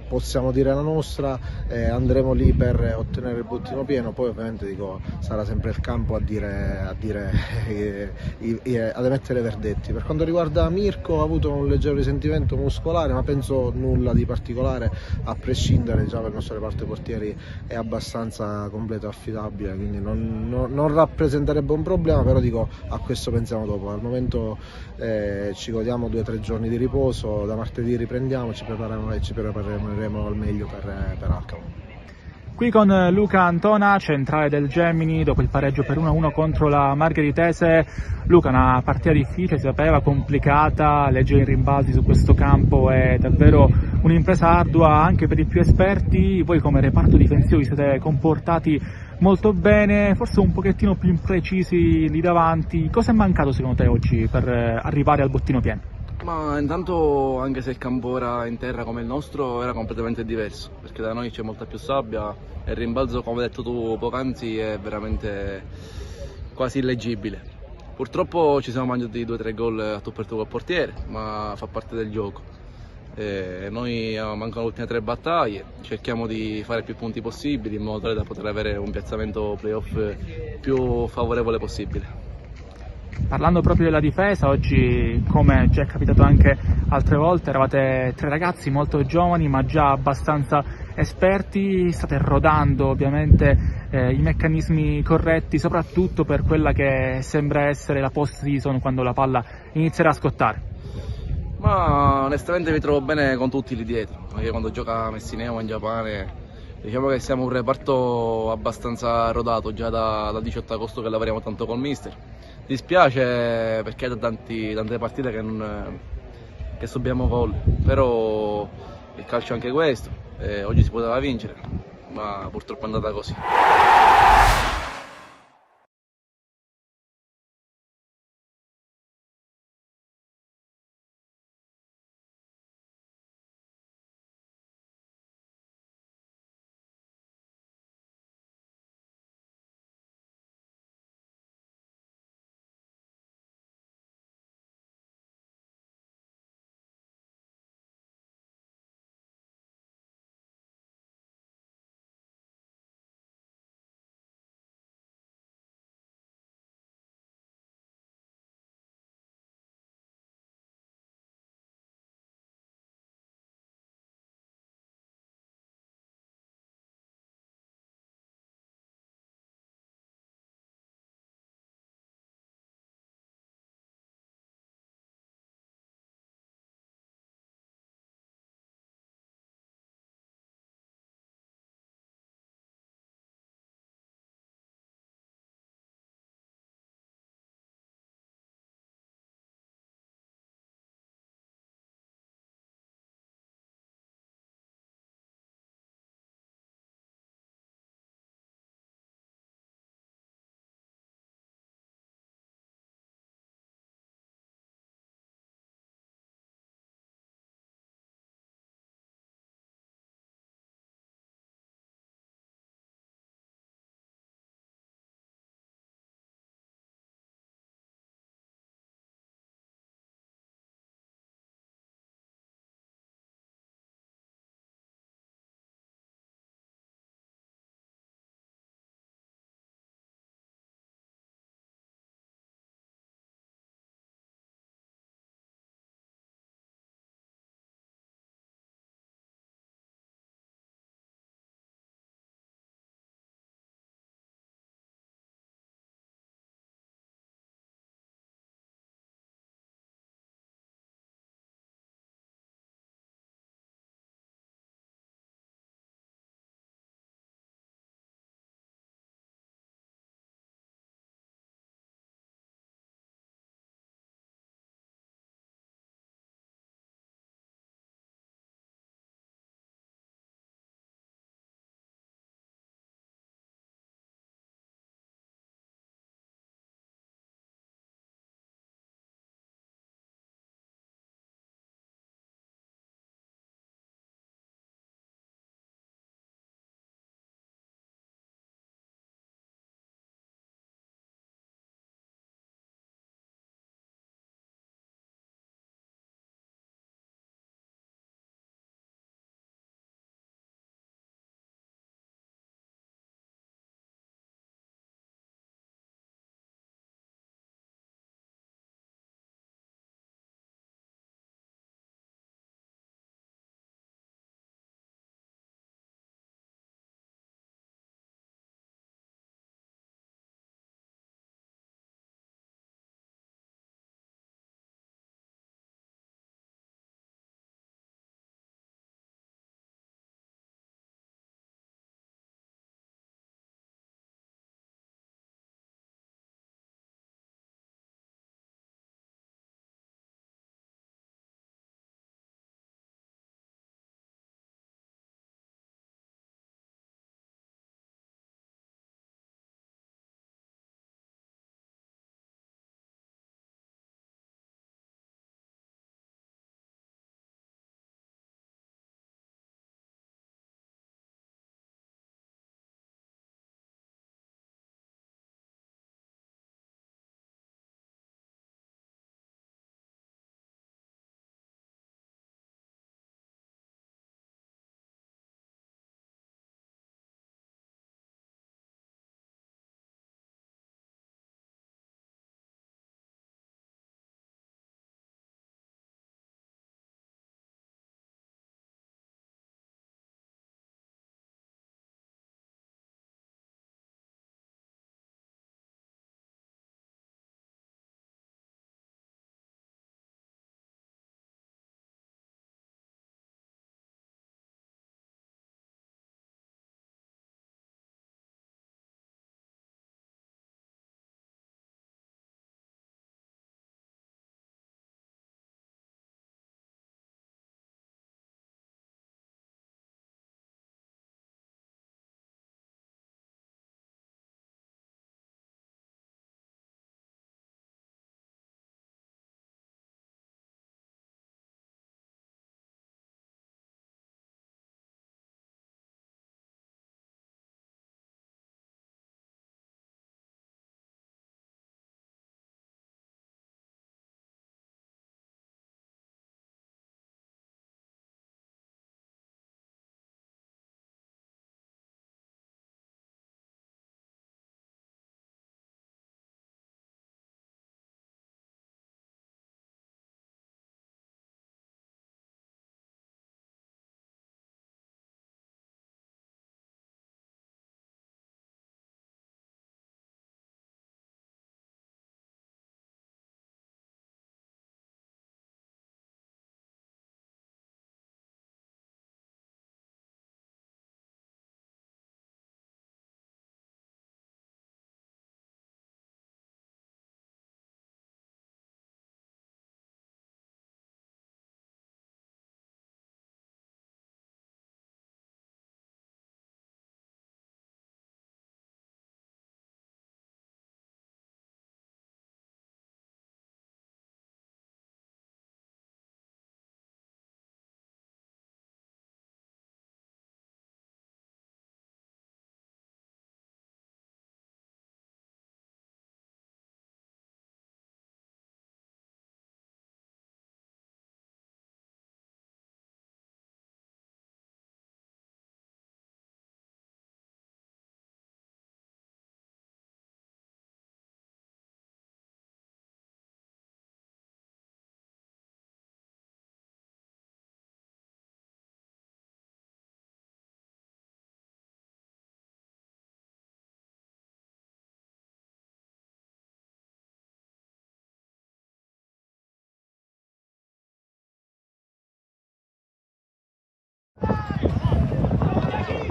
possiamo dire la nostra, andremo lì per ottenere il bottino pieno. Poi ovviamente dico, sarà sempre il campo ad emettere verdetti. Per quanto riguarda Mirko, ha avuto un leggero risentimento muscolare, ma penso nulla di particolare, a prescindere. Già il nostro reparto portieri è abbastanza completo e affidabile, quindi non rappresenterebbe un problema, però dico, a questo pensiamo dopo. Al momento ci godiamo 2 o 3 giorni di riposo, da martedì riprendiamo, ci prepareremo al meglio per Alcamo. Qui con Luca Antona, centrale del Gemini, dopo il pareggio per 1-1 contro la Margheritese. Luca, una partita difficile, si sapeva, complicata, leggere i rimbalzi su questo campo è davvero un'impresa ardua anche per i più esperti. Voi come reparto difensivo vi siete comportati molto bene, forse un pochettino più imprecisi lì davanti. Cosa è mancato secondo te oggi per arrivare al bottino pieno? Ma intanto, anche se il campo era in terra come il nostro, era completamente diverso, perché da noi c'è molta più sabbia e il rimbalzo, come hai detto tu poc'anzi, è veramente quasi illeggibile. Purtroppo ci siamo mangiati 2 o 3 gol a tu per tu col portiere, ma fa parte del gioco. Noi mancano le ultime 3 battaglie, cerchiamo di fare più punti possibili in modo tale da poter avere un piazzamento playoff più favorevole possibile. Parlando proprio della difesa, oggi, come già è capitato anche altre volte, eravate 3 ragazzi molto giovani ma già abbastanza esperti, state rodando ovviamente i meccanismi corretti, soprattutto per quella che sembra essere la post-season, quando la palla inizierà a scottare. Ma onestamente mi trovo bene con tutti lì dietro, anche quando gioca Messineo in Giappone. Diciamo che siamo un reparto abbastanza rodato già dal 18 agosto che lavoriamo tanto col mister. Dispiace perché è da tante partite che subiamo gol, però il calcio è anche questo, oggi si poteva vincere, ma purtroppo è andata così.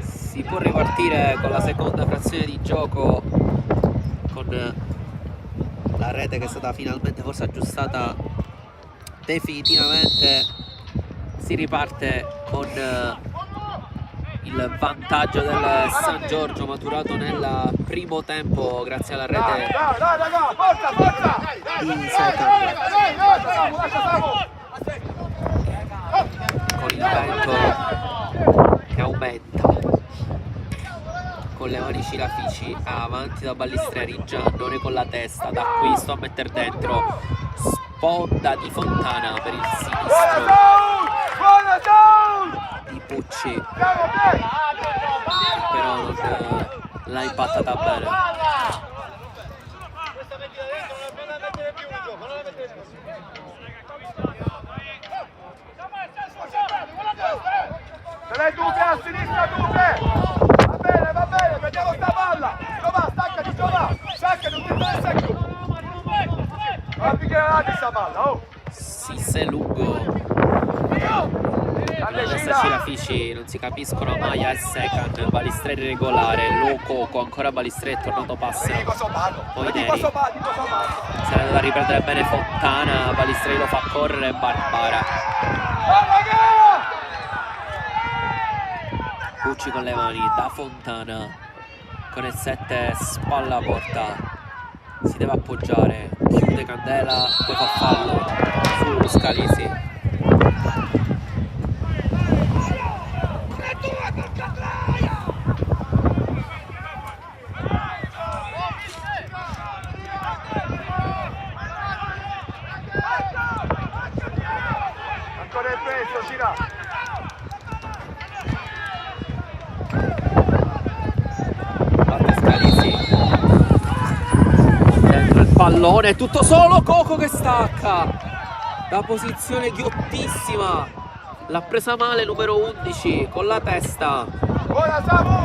Si può ripartire con la seconda frazione di gioco, con la rete che è stata finalmente forse aggiustata definitivamente. Si riparte con il vantaggio del San Giorgio maturato nel primo tempo grazie alla rete di Secan, con il vento che aumenta, con le mani Cirafici avanti da Ballistreri, Giannone con la testa, da qui sto a mettere dentro, sponda di Fontana per il sinistro di Pucci, però non l'ha impattata bene. Se lei Dupe a sinistra, Dupe! Va bene, prendiamo sta palla! Giova, staccati, Giova! Staccati, non ti fai secco! Non applicare avanti sta palla, oh! Sisse lungo. Questa Cirafici non si capiscono, Maia e Secan, Balistreri regolare, Lococo, ancora Balistreri, è tornato Passero, poi Neri, se la deve riprendere bene Fontana, Balistreri lo fa correre, Barbara. Pucci con le mani, da Fontana, con il 7 spalla porta, si deve appoggiare, chiude Candela, poi fa fallo su Scalisi. Ancora il peso, Cira! Batte Scalisi. Dentro il pallone, tutto solo, Coco che stacca. Da posizione ghiottissima. L'ha presa male numero 11 con la testa,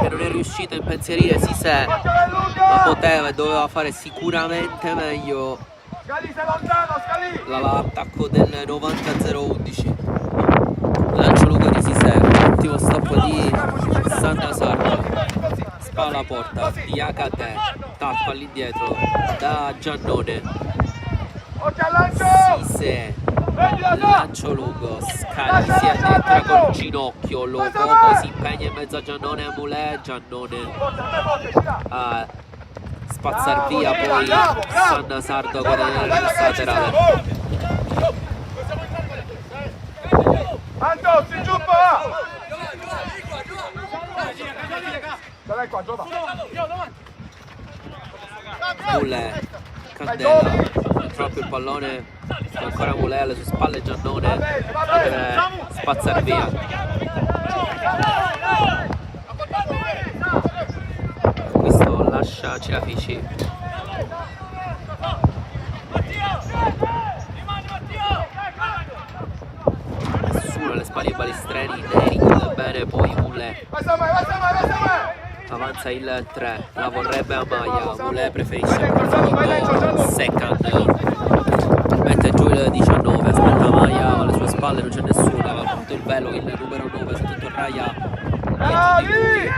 che non è riuscita a impensierire Sisè, ma poteva e doveva fare sicuramente meglio l'attacco del 90-0-11. Lancio lungo di Sisè, ottimo stop di Sanna Sardo, spalla porta di Akate, tappa all'indietro da Giannone, Sisè, lancio lungo, Scalisi addirittura col ginocchio, Lococo si impegna in mezzo a Giannone e Mulè, Giannone a spazzar via poi Sanna Sardo con il laterale. Anto, si giù qua! Dai qua, Giova! Mulè, Candela, proprio il pallone, ancora Mulè alle sue spalle, Giannone deve spazzare via. Questo lascia Cirafici. Nessuno alle spalle di Balistreri, Neri chiude bene, poi Mulè. Avanza il 3, la vorrebbe a Maia, Mulè preferisce il Secan, mette giù il 19, aspetta Maia, alle sue spalle non c'è nessuno, aveva fatto il velo il numero 9, sotto Torraia, dietro di lui.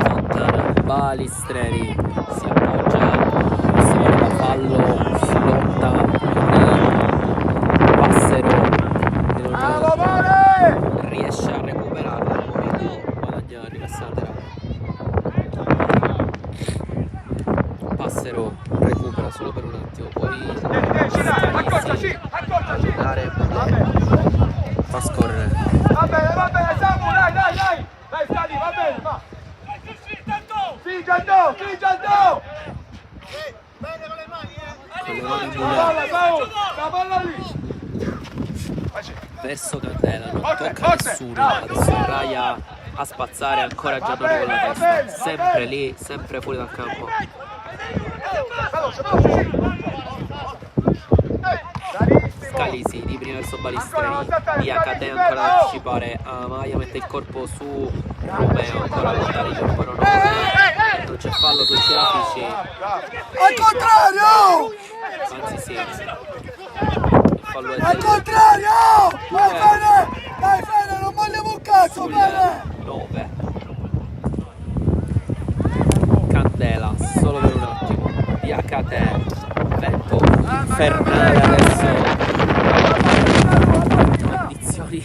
Fontana, Balistreri, si appoggia, si voleva fallo, si lotta, Passero, che non riesce a recuperarla, poi guadagna rilassatela. Passero recupera solo per un attimo, poi Scalisi fa scorrere. Va bene, Samu, dai, Scali, va bene, va! Figia il do! Bene con le mani, Con le mani La palla lì! verso Candela, non tocca nessuno, adesso Raia a spazzare, ancora Giannone con la testa, sempre lì, sempre fuori dal campo. Scalisi di prima verso Balistreri, di Akate ancora da anticipare, Maia mette il corpo su Romeo, ancora lottare il numero 9, non c'è fallo su Cirafici. Al contrario! Anzi sì, il fallo è Al contrario! Dai Fede, non cazzo, bene! 9. Candela, solo per un attimo. Diacate, vento infernale adesso. Condizioni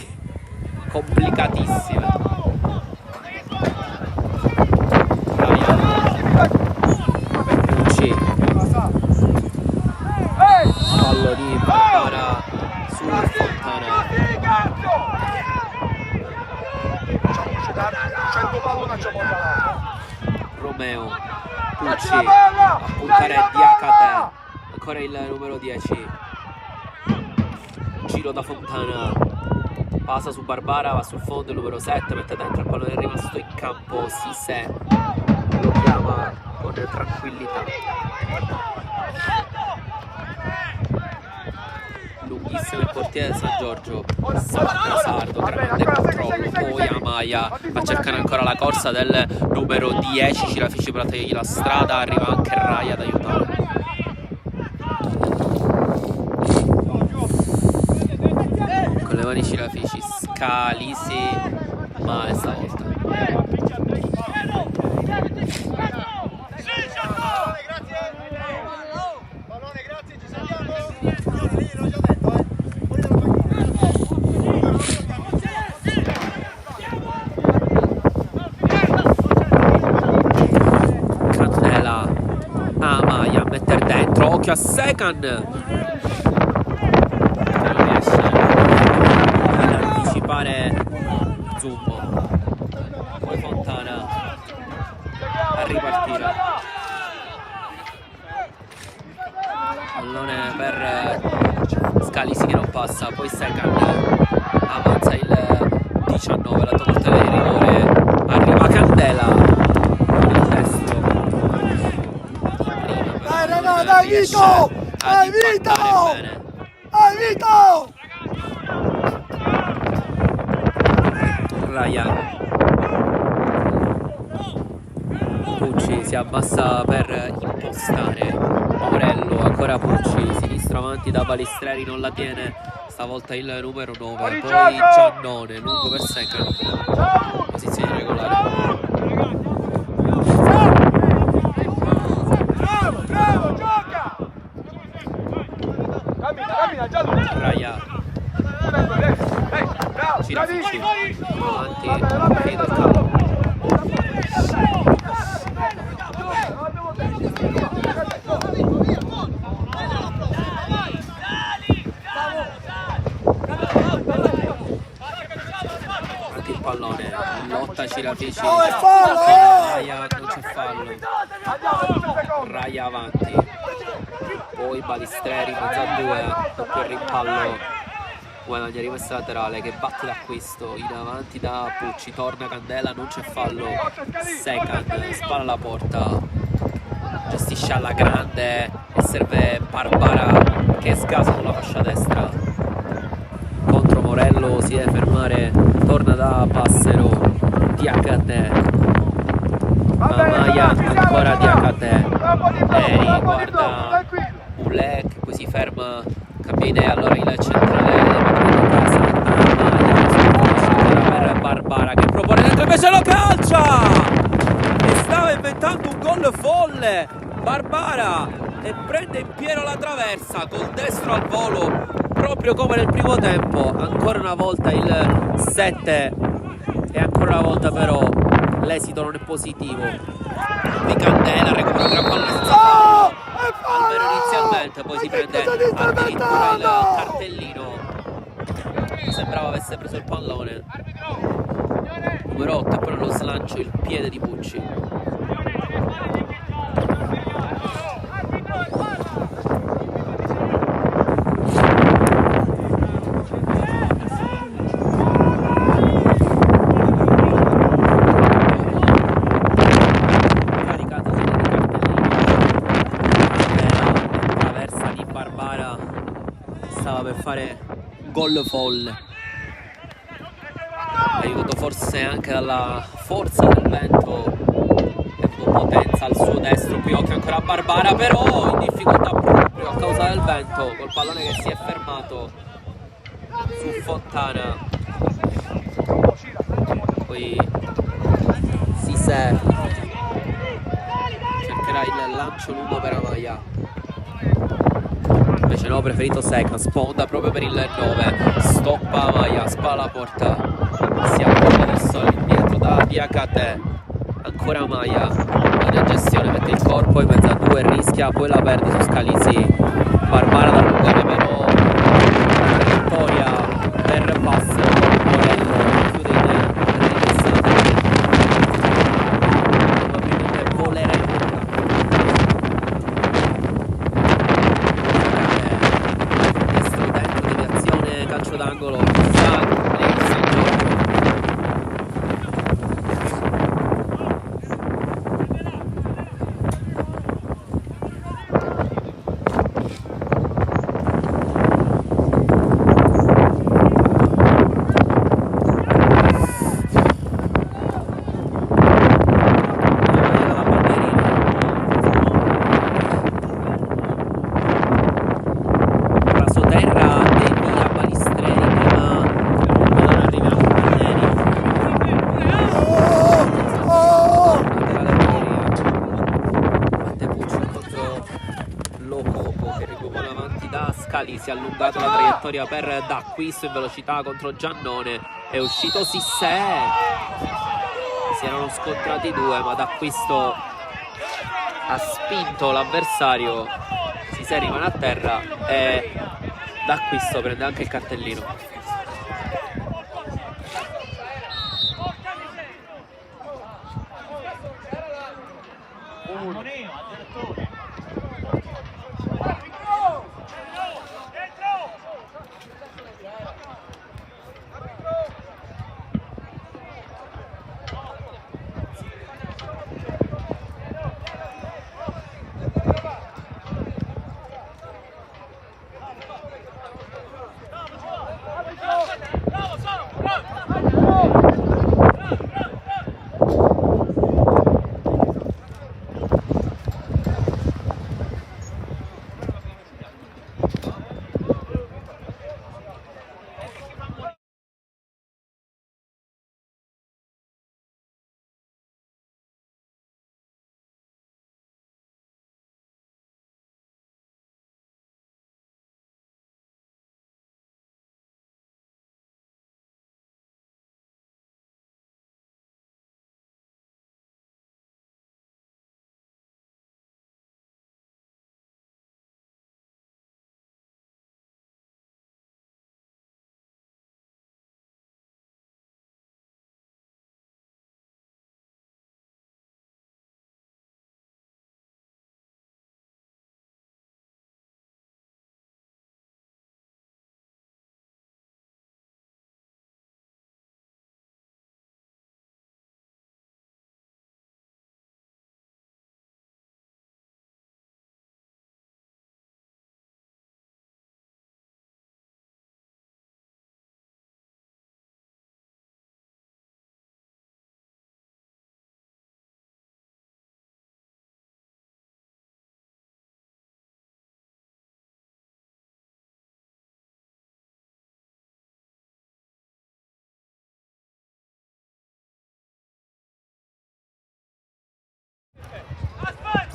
complicatissime. Pucci. Fallo di Barbara su Fontana. Romeo, Pucci a puntare Diacate, ancora il numero 10. Giro da Fontana, passa su Barbara, va sul fondo il numero 7, mette dentro il pallone, è rimasto in campo Sisse, lo chiama con tranquillità. Lunghissimo il portiere del San Giorgio, Sardo, grande controllo, poi Amaia a cercare ancora la corsa del numero 10, Cirafici per tagliargli la strada, arriva anche Raia ad aiutare. Con le mani Cirafici, Scalisi, male stavolta. A Secan non riesce ad anticipare Zumbo, poi Fontana a ripartire, pallone per Scalisi che non passa, poi Secan avanza il 19, la tolta del rigore, arriva Candela. Dai Vito! Dai Vito! Dai Vito! Raia. Pucci si abbassa per impostare. Morello, ancora Pucci, sinistra avanti da Balistreri, non la tiene. Stavolta il numero 9. Poi Giannone, lungo per Secan. Posizione regolare. Raia, Cirafici avanti, fine del campo. Anche il pallone, lotta Cirafici, Raia, non c'è fallo. Raia avanti, poi Balistreri mezzo a 2, doppio rimpallo, guadagna rimessa laterale che batte l'acquisto, in avanti da Pucci, torna Candela, non c'è fallo. Secan spalla alla porta, gestisce alla grande e serve Barbara che sgasa sulla fascia destra contro Morello, si deve fermare, torna da Passero, Diacate, Amaia, ancora Diacate, Eri guarda Ulek, qui si ferma, cambia idea, allora il centrale di casa, Amaia per Barbara che propone dentro, invece lo calcia e stava inventando un gol folle Barbara e prende in pieno la traversa col destro al volo proprio come nel primo tempo. Ancora una volta il 7 e ancora una volta però l'esito non è positivo. Di Candela recupera un gran pallone senza fallo, almeno inizialmente, poi si prende addirittura il cartellino, sembrava avesse preso il pallone numero 8 e poi lo slancio il piede di Pucci. Fare gol folle, aiutato forse anche dalla forza del vento e potenza al suo destro. Qui occhio ancora a Barbara, però in difficoltà proprio a causa del vento, col pallone che si è fermato su Fontana. poi Sisè cercherà il lancio lungo per Amaya, invece no, preferito Seca, sponda proprio per il 9, stoppa Amaya, spalla porta, si appoggia adesso all'indietro da Diakate, ancora Amaya in gestione, mette il corpo in mezzo a due, rischia, poi la perde su Scalisi, Barbara da allungare però vittoria per pass, Morello chiude in ripassata, probabilmente volerebbe destro dentro, deviazione, calcio d'angolo, San Giorgio. Rasoterra devia Balistreri, prima non arriva Palleri, Mattepucci contro Lococo che ripropone avanti da Scali, si è allungato la traiettoria per D'Acquisto in velocità contro Giannone, è uscito Sissè, si erano scontrati due ma D'Acquisto ha spinto l'avversario, Sissè rimane a terra e D'Acquisto prende anche il cartellino.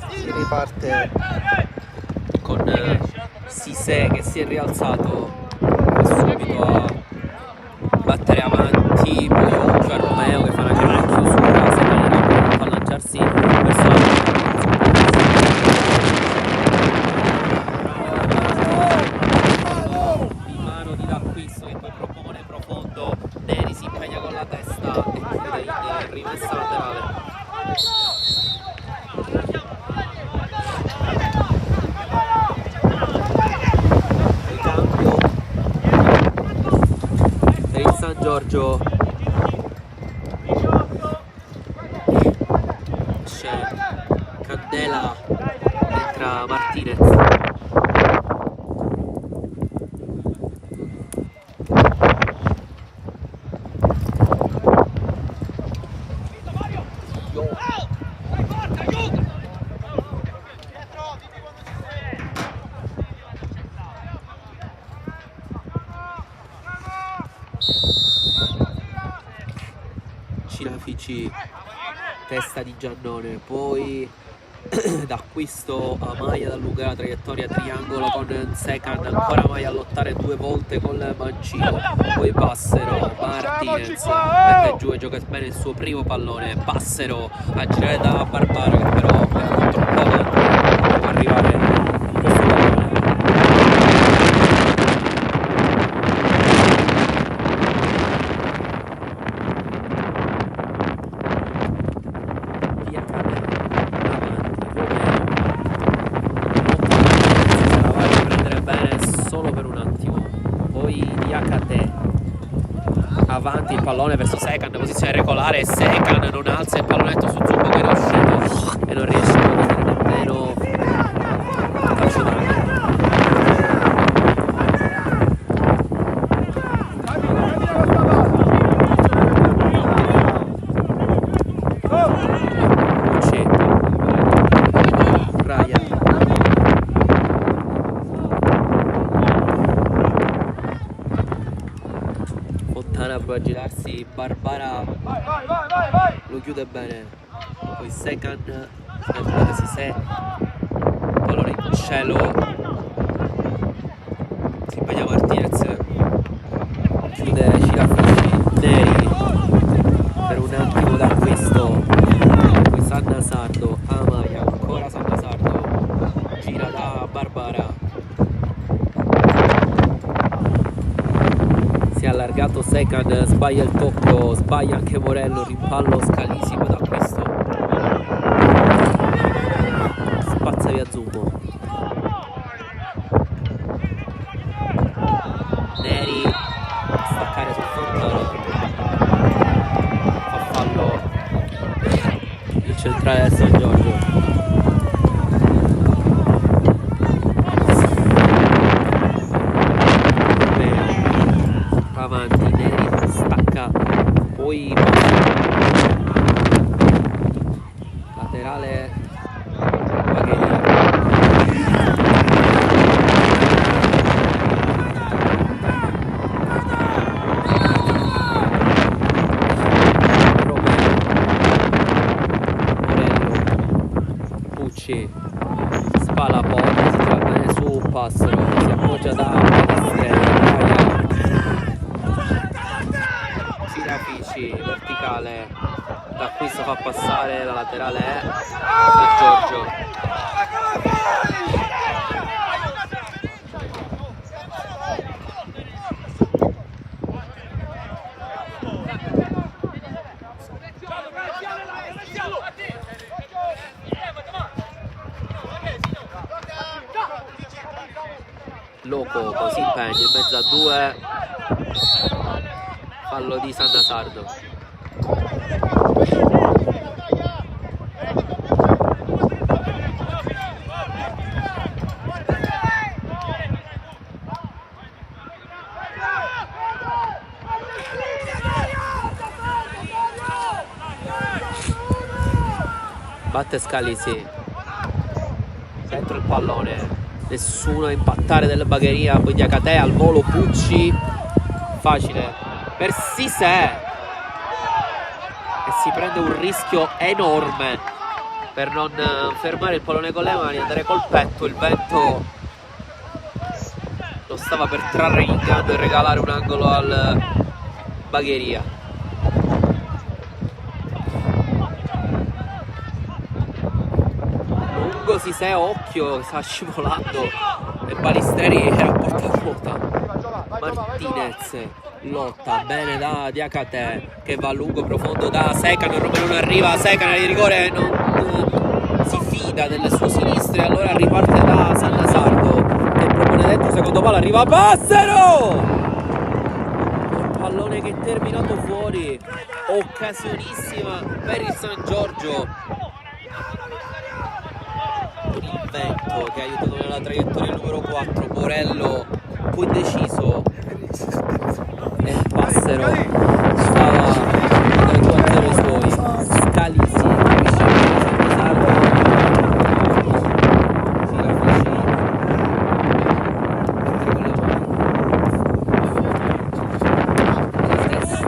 Si riparte con Sisè che si è rialzato e subito a battere avanti, poi Gianni Romeo che fa una gran chiusura, Semanino a lanciarsi verso la di mano di D'Acquisto che poi propone profondo, Neri si impegna con la testa e chiude in rimessa laterale. San Giorgio c'è Candela, entra Martinez. Cirafici, testa di Giannone, poi d'acquisto Amaya da allungare la traiettoria, triangolo con Secan, ancora Amaya a lottare 2 volte con Mancino, poi Passero, Martinez mette giù e gioca bene il suo primo pallone, Passero a girare da Barbaro che però è troppo avanti, può arrivare in questo pallone. Avanti il pallone verso Secan, posizione regolare, Secan non alza il pallonetto su Zumbo che era uscito e non riesce a vedere nemmeno a girarsi, Barbara lo chiude bene, poi Secan, pallone in cielo, si impegna Martinez, chiude Cirafici, Neri per un attimo d'acquisto, poi Sannasardo, Amaya, ancora Sannasardo, gira da Barbara, si è allargato Secan, sbaglia il tocco, sbaglia anche Morello, rimpallo Scalisi da questo, spazza via Zumbo, Neri a staccare sul frontale, fa fallo il centrale del San Giorgio. Avanti, Neri stacca, poi laterale Bagheria, Morello, Pucci, spalla porta, si trova bene su Passero, si appoggia da verticale, d'acquisto fa passare, la laterale è San Giorgio. Loco così impegna in mezzo a 2, fallo di Sannasardo. Batte Scalisi, dentro il pallone, nessuno a impattare del Bagheria, poi Diacate al volo, Pucci, facile per Sisè e si prende un rischio enorme per non fermare il pallone con le mani, andare col petto, il vento lo stava per trarre in inganno e regalare un angolo al Bagheria. Lungo Sisè, occhio, sta scivolando e Balistreri era a porta vuota. Martinez lotta bene da Diacate che va a lungo profondo da Secan, Romero non arriva, Secan di rigore non si fida delle sue sinistre, allora riparte da Sannasardo che propone dentro, secondo palo arriva Passero, un pallone che è terminato fuori, occasionissima per il San Giorgio, con il vento che ha aiutato nella traiettoria il numero 4 Morello, poi deciso e Passero stava dai 2-0 i suoi, Scalisi capisce che salvo Cirafici con le mani lo stesso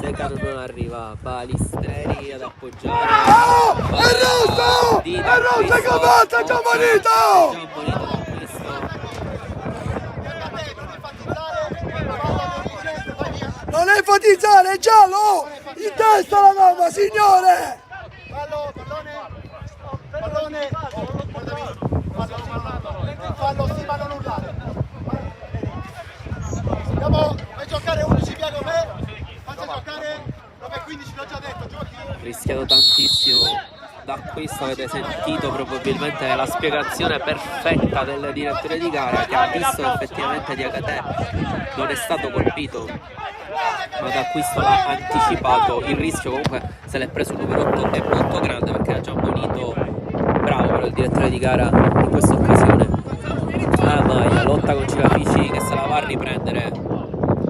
Secan arriva Balistreri ad appoggiare. Oh! È rosso! È rosso che batte Giammonito! Non enfatizzare, è giallo! In testa la gamba, signore! Pallone, fallo, sì, ma non urlare. Andiamo a giocare 11 via con me, faccia giocare 9-15, l'ho già detto, giochi. Rischiato tantissimo da questo, avete sentito probabilmente la spiegazione perfetta del direttore di gara, che ha visto che effettivamente Diakate non è stato colpito, ma da questo l'ha anticipato. Il rischio comunque se l'è preso il numero 8 è molto grande, perché era già ammonito. Bravo però il direttore di gara in questa occasione. Amaya lotta con Cilafici che se la va a riprendere,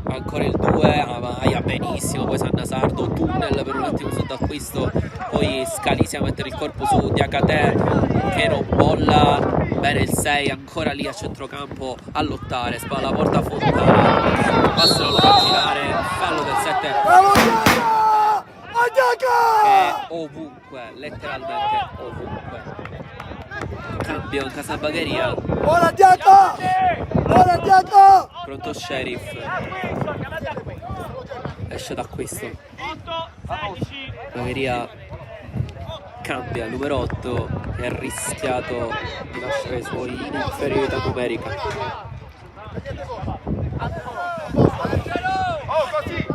ancora il 2, Amaya benissimo, poi Sannasardo, tunnel per un attimo sotto acquisto, poi Scalisi a mettere il corpo su Diakate che non bolla bene, il 6 ancora lì a centrocampo a lottare, spalla la porta Fontana, passa non lo fa girare, fallo del 7 è ovunque, letteralmente ovunque. Cambio in casa Bagheria. Buona Diaca! Buona Diaca! Pronto Sheriff. Esce da questo. Bagheria cambia, il numero 8 che ha rischiato di lasciare i suoi in inferiorità numerica. Oh, così!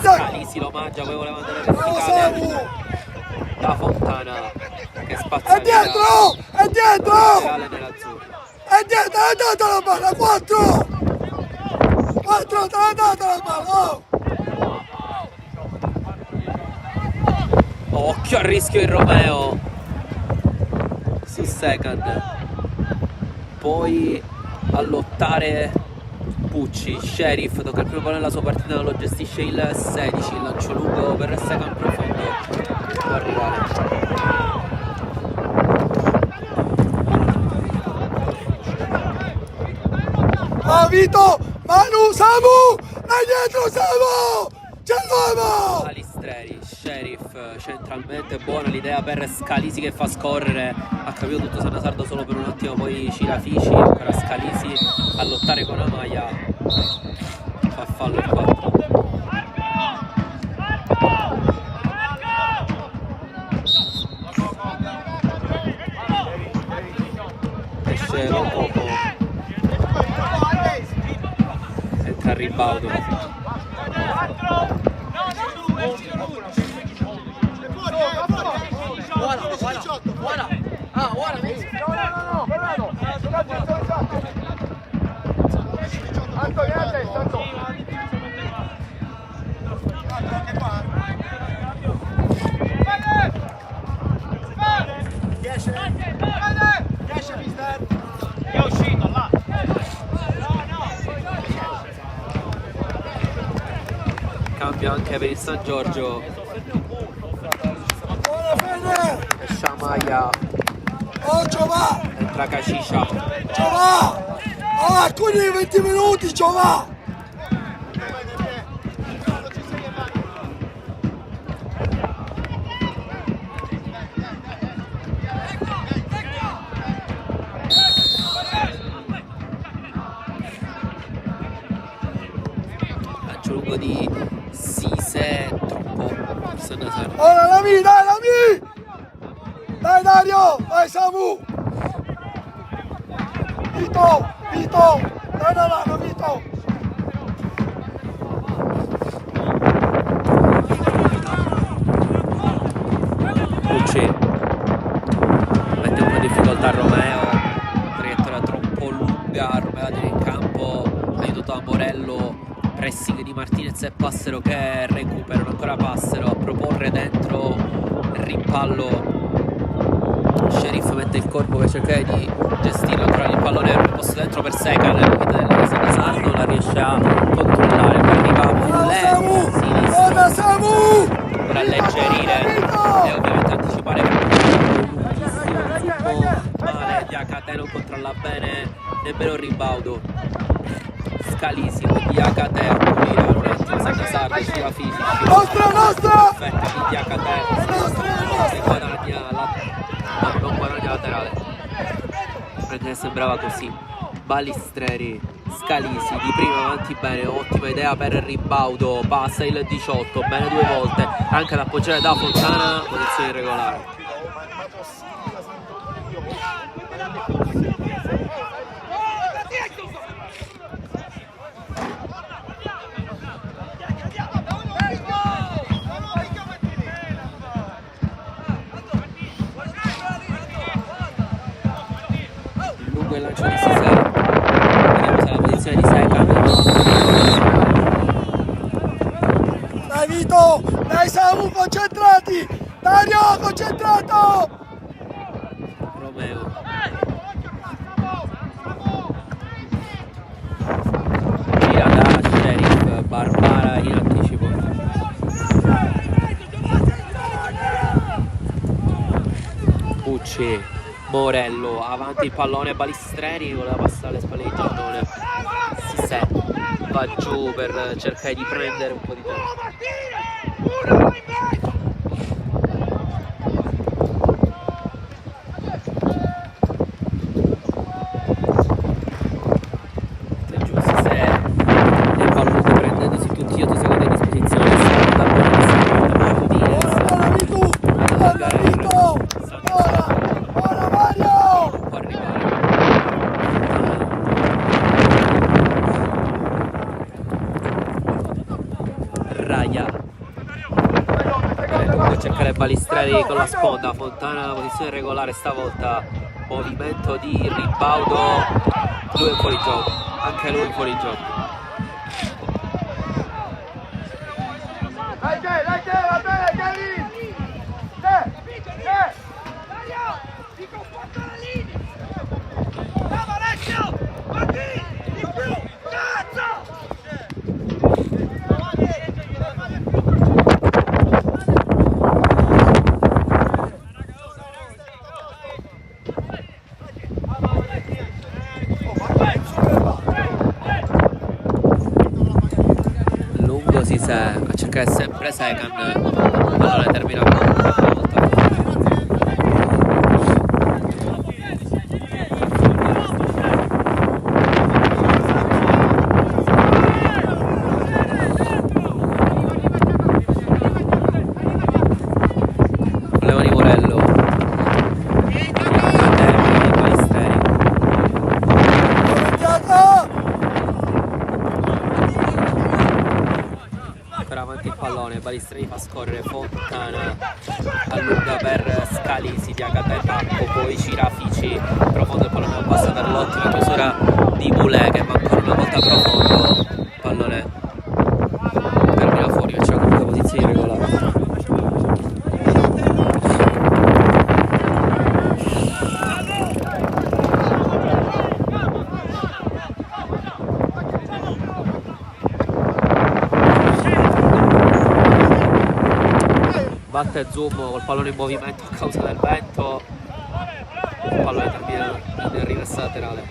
Scalisi lo mangia, poi voleva andare verticale da Fontana che spazza. È dietro! È dietro! Nell'azzurro. È dietro, è data la palla, 4! 4, te l'ha data la palla! Occhio al rischio il Romeo su second, poi a lottare Pucci. Sheriff tocca il primo pallone nella sua partita, non lo gestisce il 16, il lancio lungo per second profondo, può arrivare. Ah, Vito! Manu, Samu! È dietro Samu! C'è l'uomo! Balistreri, Sheriff centralmente, buona l'idea per Scalisi che fa scorrere, ha capito tutto Sannasardo solo per un attimo, poi Cilafici, ancora Scalisi a lottare con Amaya, fa fallo il 4. Esce Lococo, entra il ribaudo. Buona! Ah, buona! No, Fernando! Antonio, a testa, Antonio! Riesce, mister! È uscito, là! Cambia anche per il San Giorgio. Esce Amaya. Oh, Giova! Entra Cacicia. Giova! Oh, alcuni 20 minuti, Giova! Lancio lungo di Sise, troppo Sannasardo. Ora la mi, dai, la mi! Dai Dario, vai Samu! Vito, Vito! Dai da là, Vito! Pucci mette un po' in difficoltà Romeo, traiettoria troppo lunga, Romeo la tiene in campo, aiutato da Morello, pressing di Martinez e Passero che recuperano, ancora Passero a proporre dentro, rimpallo, Sheriff mette il corpo che cerca di gestirlo, ancora il pallone è posto dentro per Seca nel limite della casa Samu, non la riesce a controllare, poi arriva Bulle, sinistro, per alleggerire e ovviamente anticipare male, Diakate non controlla bene nemmeno il ribaudo. Scalisi, quindi Diakate a pulire un attimo, Sacca Sardo sulla fisica, perfetta di Diakate, non guadagna laterale, perché sembrava così. Balistreri, Scalisi di prima avanti bene, ottima idea per il ribaudo, passa il 18, bene 2 volte, anche ad appoggiare da Fontana, posizione irregolare. Lungo il lancio di Sisè, vediamo se la posizione di Seca. Dai Vito, dai Samu, concentrati! Dario, concentrato! Romeo. Gira da Sheriff, Barbara in anticipo. Pucci, Morello, avanti il pallone, Balistreri, voleva passare alle spalle di Giannone. Sisè va giù per cercare di prendere un po' di tempo. Cercare Balistreri con la sponda, Fontana posizione regolare stavolta, movimento di ribaudo, lui è fuori gioco, anche lui fuori gioco. Dai che, va bene, che lì! A cercare sempre Secan, allora termina una volta. Problema di Morello. Balistreri. Avanti il pallone, Balistreri fa scorrere Fontana, allunga per Scalisi, Diakate attacco, poi Cirafici, profondo il pallone non passa per l'ottima chiusura di Bulle che va ancora una volta profondo, pallone termina fuori, facciamo comunque posizione regolare. Batte Zoom col pallone in movimento a causa del vento, il pallone termina in rimessa laterale.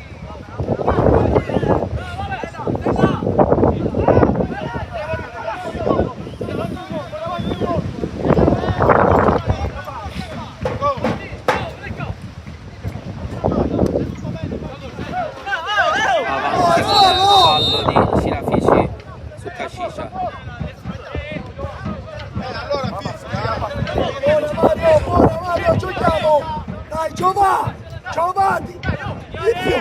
Avanti il fallo di Cirafici su Cascicia. Mario, giochiamo! Dai, Giovanni! Di più!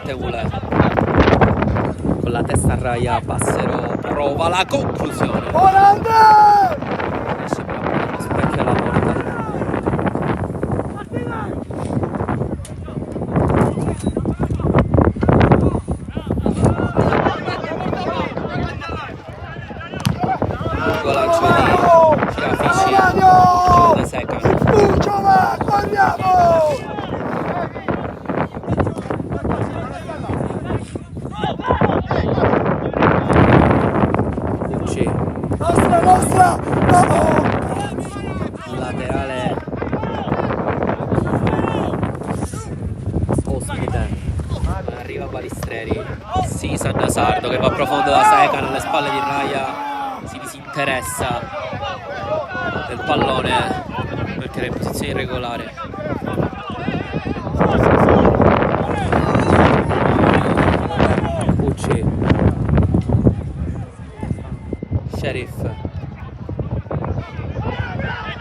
Teule con la testa a raia, Passero prova la conclusione. Riesce però a specchia la porta. nostra! Bravo! Laterale ospite, arriva Balistreri, sì, San Sardo che va profondo da Secan alle spalle di Raia, si disinteressa del pallone perché era in posizione irregolare. Pucci, Sheriff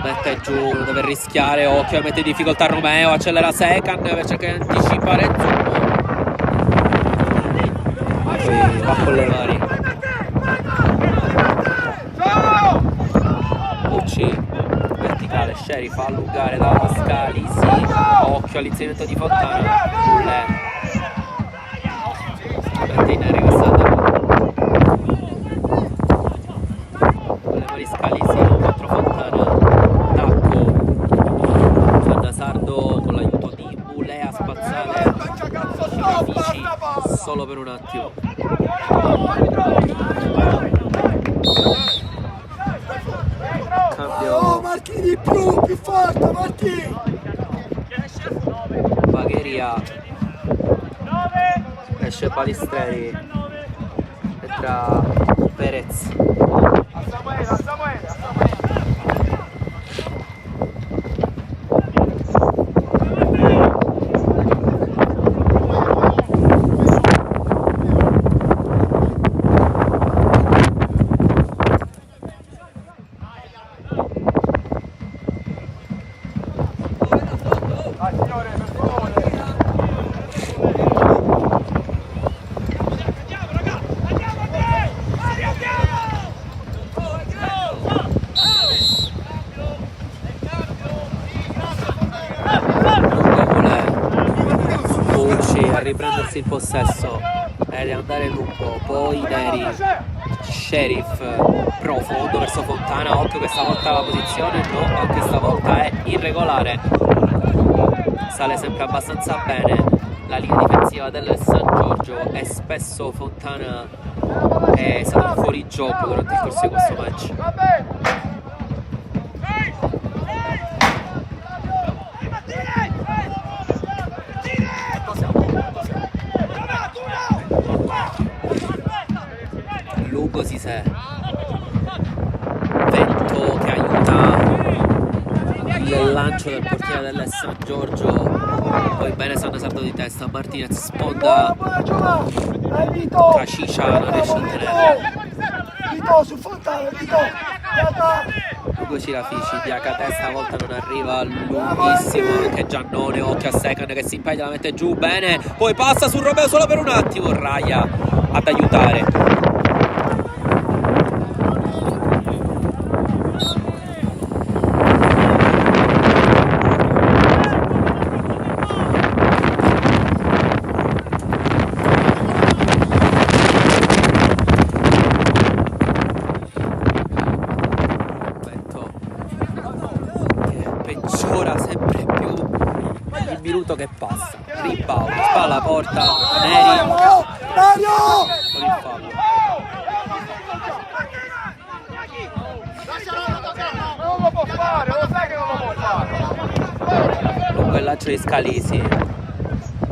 mette giù, deve rischiare, occhio, mette in difficoltà Romeo, accelera Secan per cercare di anticipare Zummo, poi va con le mani. Pucci, verticale, Sheriff fa allungare da Scalisi, occhio all'inserimento di Fontana, Bulle mette in riversata con le mani Scalisi contro Fontana, Sardo con l'aiuto di Bulle a spazzare Fici solo per un attimo. Cambio. Oh, Martini di più forte, Martini! Bagheria, esce Balistreri, entra Perez. Riprendersi il possesso e riandare lungo, poi Neri, Sheriff profondo verso Fontana, occhio questa volta la posizione, no, anche stavolta è irregolare, sale sempre abbastanza bene la linea difensiva del San Giorgio e spesso Fontana è stato un fuorigioco durante il corso di questo match. Lugo Sisè, vento che aiuta il lancio del portiere del San Giorgio, poi bene San Sardo di testa, Martinez sponda, Cacicia non riesce a tenere, Vito su Fontana, Vito! Lugo Cirafici, Diaca testa, a volta non arriva, lunghissimo anche Giannone, occhio a Secan che si impegna, la mette giù bene, poi passa su Romeo solo per un attimo, Raia ad aiutare. Che passa, rebound, spalla a porta, Neri con il fallo. Non lo può fare, lo sai che non lo può fare. Lungo il lancio di Scalisi,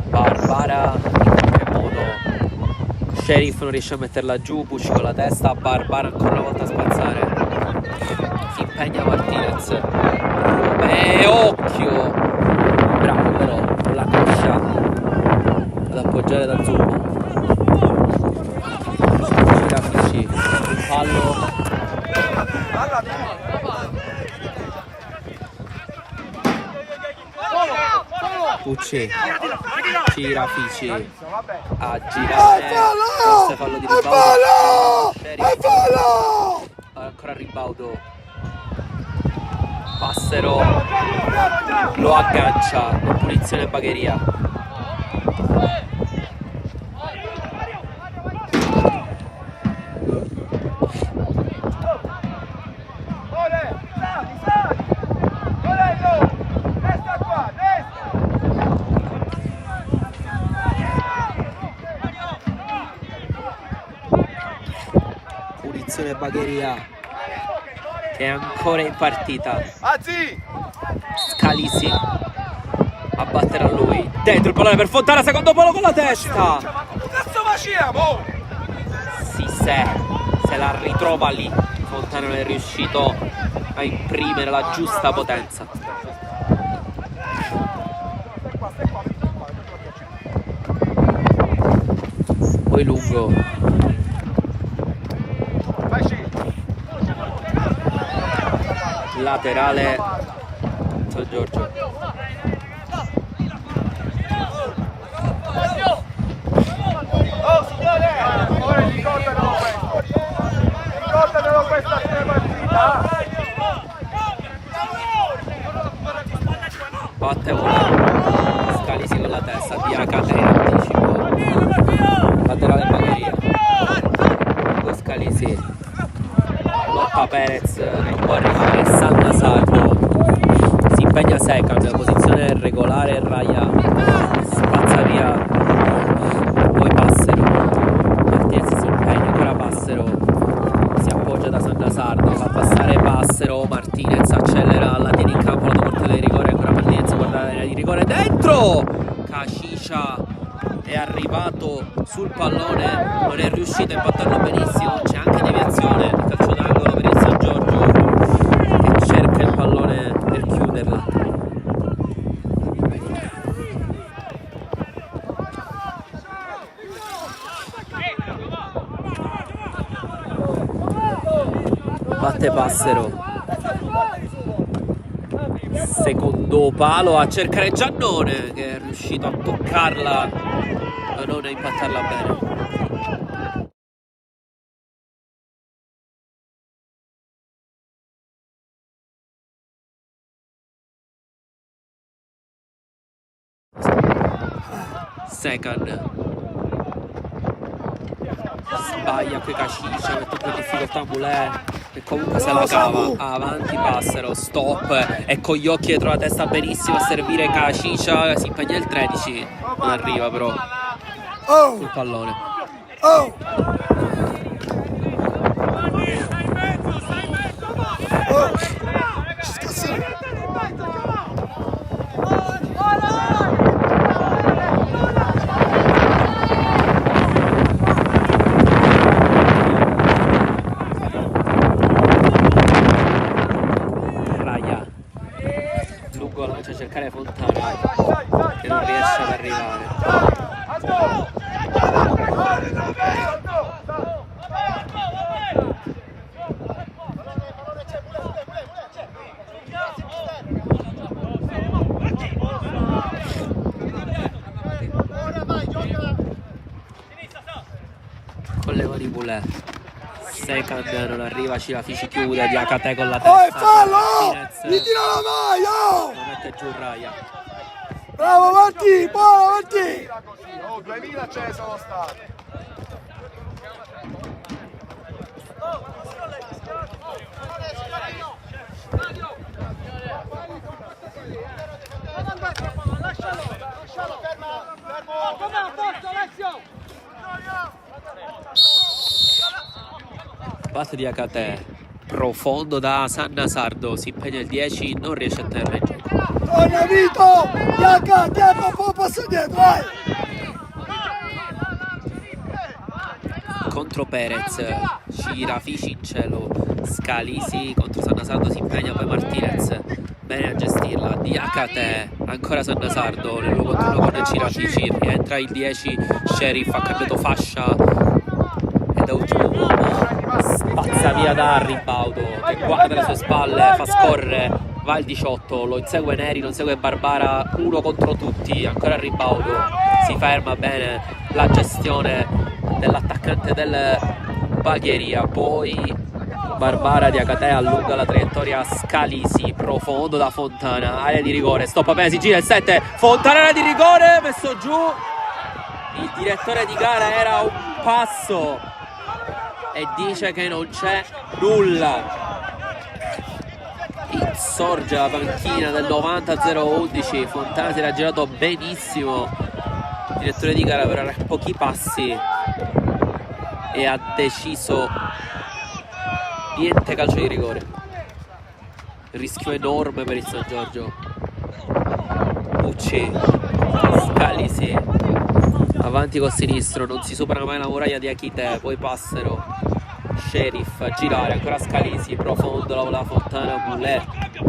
Barbara in qualche modo, Sheriff non riesce a metterla giù, Pucci con la testa, Barbara ancora una volta a spazzare, si impegna Martinez, e occhio, bravo però con la coscia ad appoggiare da Zummo, Cirafici, il fallo, Pucci, Cirafici a girare, forse fallo di ribaudo, ancora ribaudo, Passero lo aggancia, punizione Bagheria. Punizione Bagheria. che è ancora in partita. Azzi! Scalisi a battere a lui. Dentro il pallone per Fontana, secondo palo con la testa. Ma come cazzo facciamo? Se la ritrova lì. Fontana non è riuscito a imprimere la giusta potenza. Poi lungo. Laterale San Giorgio. Oh signore! Ora ricordatelo questo! Ricordatelo questa partita! Batte una. Scalisi con la testa, Diacate in anticipo. Laterale Bagheria. Con Scalisi. Lotta Perez, non può arrivare. Sanna Sardo. Si impegna Secan, posizione regolare, Raia spazza via. Poi Passero. Martinez si impegna, ancora Passero. Si appoggia da Sanna Sardo, fa passare Passero. Martinez accelera, la tiene in campo, la porta di rigore. Ancora Martinez guarda l'area di rigore dentro. Cascicia è arrivato sul pallone, non è riuscito a impattarlo benissimo. C'è anche deviazione, il calcio d'angolo per il San Giorgio che cerca il pallone per chiuderla. Batte Passero, secondo palo a cercare Giannone che è riuscito a toccarla ma non a impattarla bene. Secan sbaglia qui Cascicia, mette un po' in difficoltà Mulè che comunque se la cava. Avanti Passero, stop e con gli occhi dietro la testa benissimo a servire Cascicia, si impegna il 13, non arriva però sul pallone. Lancia a cercare Fontana che non riesce ad arrivare. Con le mani Mulè. Secan non arriva, Cilafici chiude, Diacate con la testa. Fallo! Gli tira la maglia! Lo mette giù Raia. Bravo Martì, buono Martì! Oh, 2000 ce ne sono stati. Batte Diacate, profondo da Sanna Sardo, si impegna il 10, non riesce a tenerla in gioco. Torna Vito! Diacate, un po' passo dietro, vai! Contro Perez, Cilafici in cielo, Scalisi contro Sanna Sardo, si impegna poi Martinez, bene a gestirla, Diacate, ancora Sanna Sardo, nel nuovo turno con Cilafici, rientra il 10, Sheriff ha cambiato fascia e da ultimo uomo spazza via da Ribaudo che guarda le sue spalle, fa scorrere, va il 18, lo insegue Neri, lo insegue Barbara, uno contro tutti, ancora Ribaudo, si ferma bene la gestione dell'attaccante del Bagheria, poi Barbara Diacate allunga la traiettoria, Scalisi profondo da Fontana, area di rigore, stoppa bene, si gira il 7, Fontana area di rigore, messo giù, il direttore di gara era un passo e dice che non c'è nulla. Insorge la panchina del 90-0-11, Fontana si era girato benissimo, il direttore di gara però era a pochi passi e ha deciso niente calcio di rigore. rischio enorme per il San Giorgio. Pucci, Scalisi, avanti col sinistro, non si supera mai la muraglia di Achite, poi Passero, Sheriff a girare, ancora Scalisi, profondo la voleva Fontana, Boulet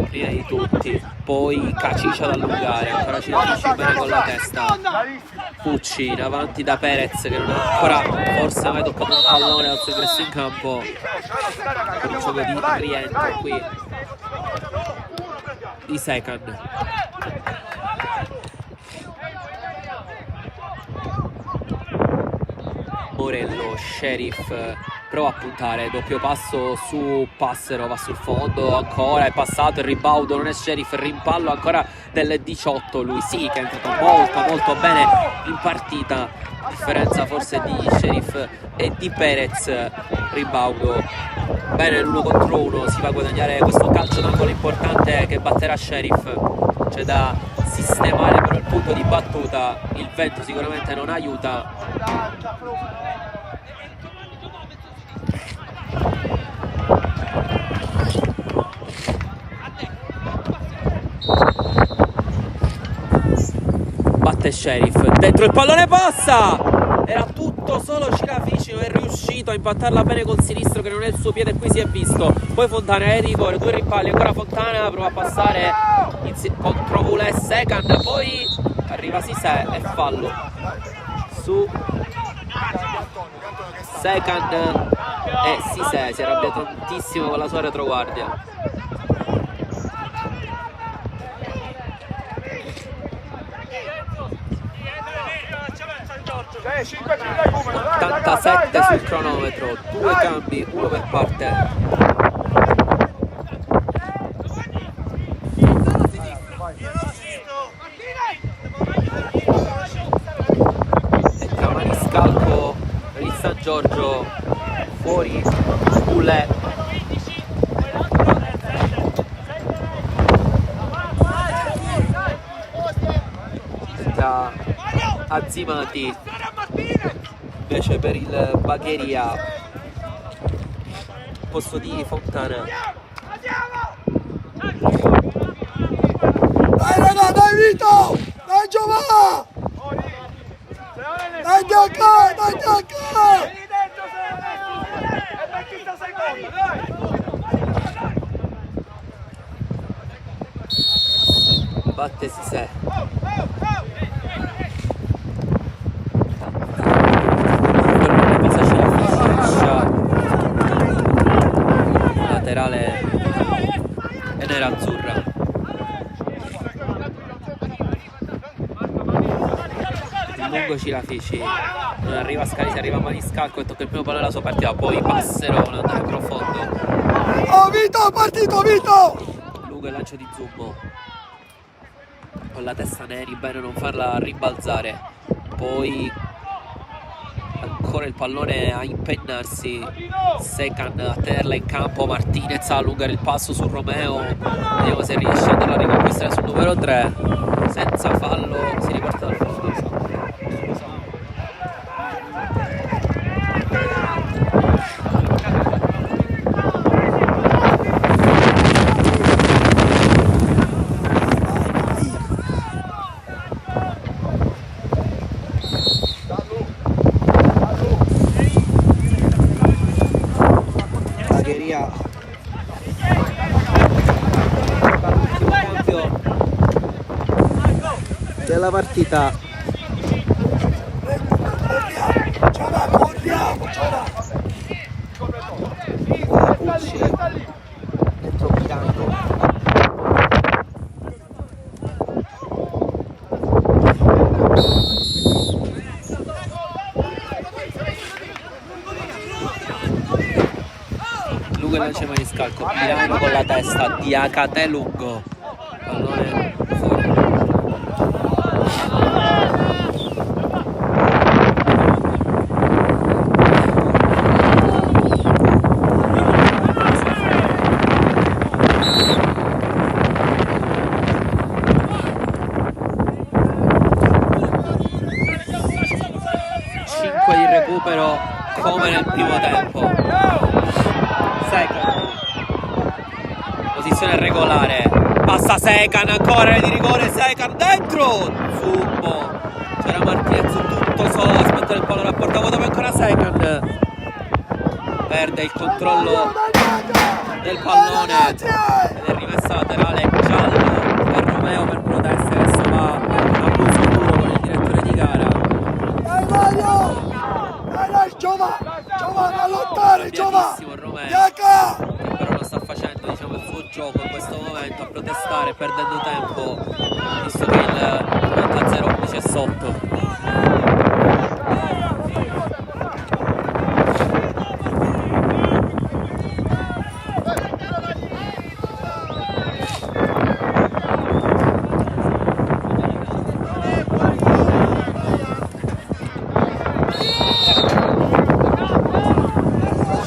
prima di tutti, poi Cacicia ad allungare, ancora ci riesce bene con la testa. Pucci in avanti da Perez che non ha ancora forse mai toccato un pallone al suo ingresso in campo. Un gioco di rientro qui di Secan. Morello, Sheriff prova a puntare, doppio passo su Passero, va sul fondo, ancora è passato il ribaudo, non è Sheriff, il rimpallo ancora del 18, lui sì che è entrato molto bene in partita, a differenza forse di Sheriff e di Perez. Ribaudo bene l'1 contro 1, si va a guadagnare questo calcio d'angolo importante che batterà Sheriff. C'è da sistemare però il punto di battuta, il vento sicuramente non aiuta. Batte Sheriff, dentro il pallone passa, era tutto solo Cirafici, non è riuscito a impattarla bene col sinistro che non è il suo piede, qui si è visto. Poi Fontana è di rigore, 2 rimpalli, ancora Fontana prova a passare contro Boulet, Secan, poi arriva Sisè e fallo su Secan e Sisè, si arrabbia tantissimo con la sua retroguardia. Dai, 5 più dai Cumano, dai, 87 dai. sul cronometro, 2 cambi, 1 per parte. E maniscalco per il San Giorgio, fuori Boulet. Azzimati invece per il Bagheria, posto di Fontana. Dai raga, dai Vito! Dai Giovanni! Dai Diacca, dai Diacca! Vieni dentro e metti sta seconda, dai! Batte Sisè. Laterale e nerazzurra. Lungo Cirafici, non arriva Scalisi, arriva Maniscalco e tocca il primo pallone della sua partita, poi Passero non andare profondo. Oh Vito, partito Vito! Lungo il lancio di Zummo, con la testa Neri, bene non farla ribalzare, poi ancora il pallone a impennarsi, Secan a tenerla in campo, Martinez a allungare il passo su Romeo, vediamo se riesce ad andarla a riconquistare sul numero 3, senza fallo si riporta dal fondo. Della partita. Pucci dentro Picando. Lungo e lancia Maniscalco, Milano con la testa, Diacate lungo, pallone fuori. Recupero come nel primo tempo. Secan posizione regolare, passa Sekan, ancora di rigore, Sekan dentro, Zubbo, c'era Martinez tutto solo, aspetta il pallone a porta vuota, ma ancora Sekan perde il controllo del pallone ed è rimessa laterale, giallo per Romeo per proteste. Adesso va a buso duro con il direttore di gara. Dai Mario! Dai Giova! Giova a lottare Giova! Romeo, Diaca! che però non sta facendo, diciamo, il suo gioco in questo momento, a protestare, perdendo tempo, visto che il 90-0 è sotto.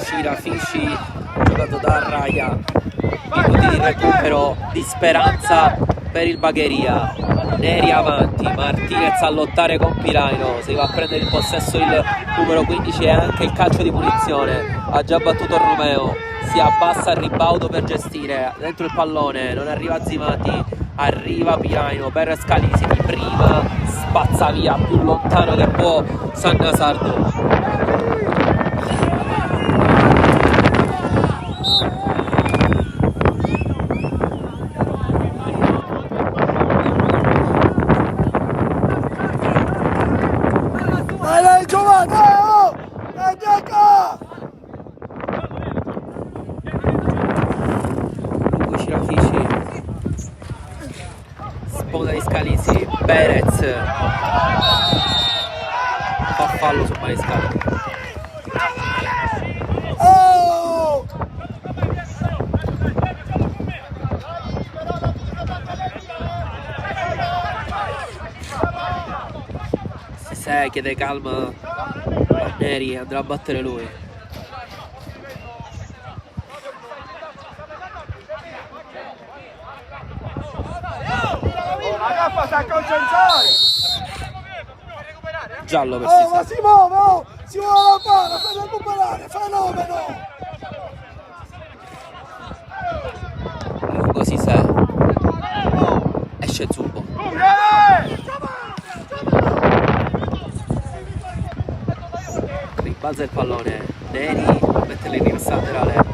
Shirafishi, giocato da Arraia, minuti di recupero di speranza per il Bagheria. Neri avanti, Martinez a lottare con Piraino, si va a prendere il possesso il numero 15 e anche il calcio di punizione. Ha già battuto Romeo, si abbassa il ribaudo per gestire dentro il pallone, non arriva Zimati, arriva Piraino per Scalisi di prima, spazza via più lontano che può Sannasardo. Dai Giova! Dai! Oh! Dai Diaca! Lungo Shirafishi, sponda di Scalisi, Perez fa fallo su Marescalco. Oh! Se chiede calma a Neri, andrà a battere lui. La gaffa sta a concentrare! Giallo per Oh, Sisè. ma si muove! Oh! Si muove la palla! Fai recuperare! Fenomeno! Lungo Sisè, esce Zubbo, ribalza il pallone, Neri mette le rimessa laterale,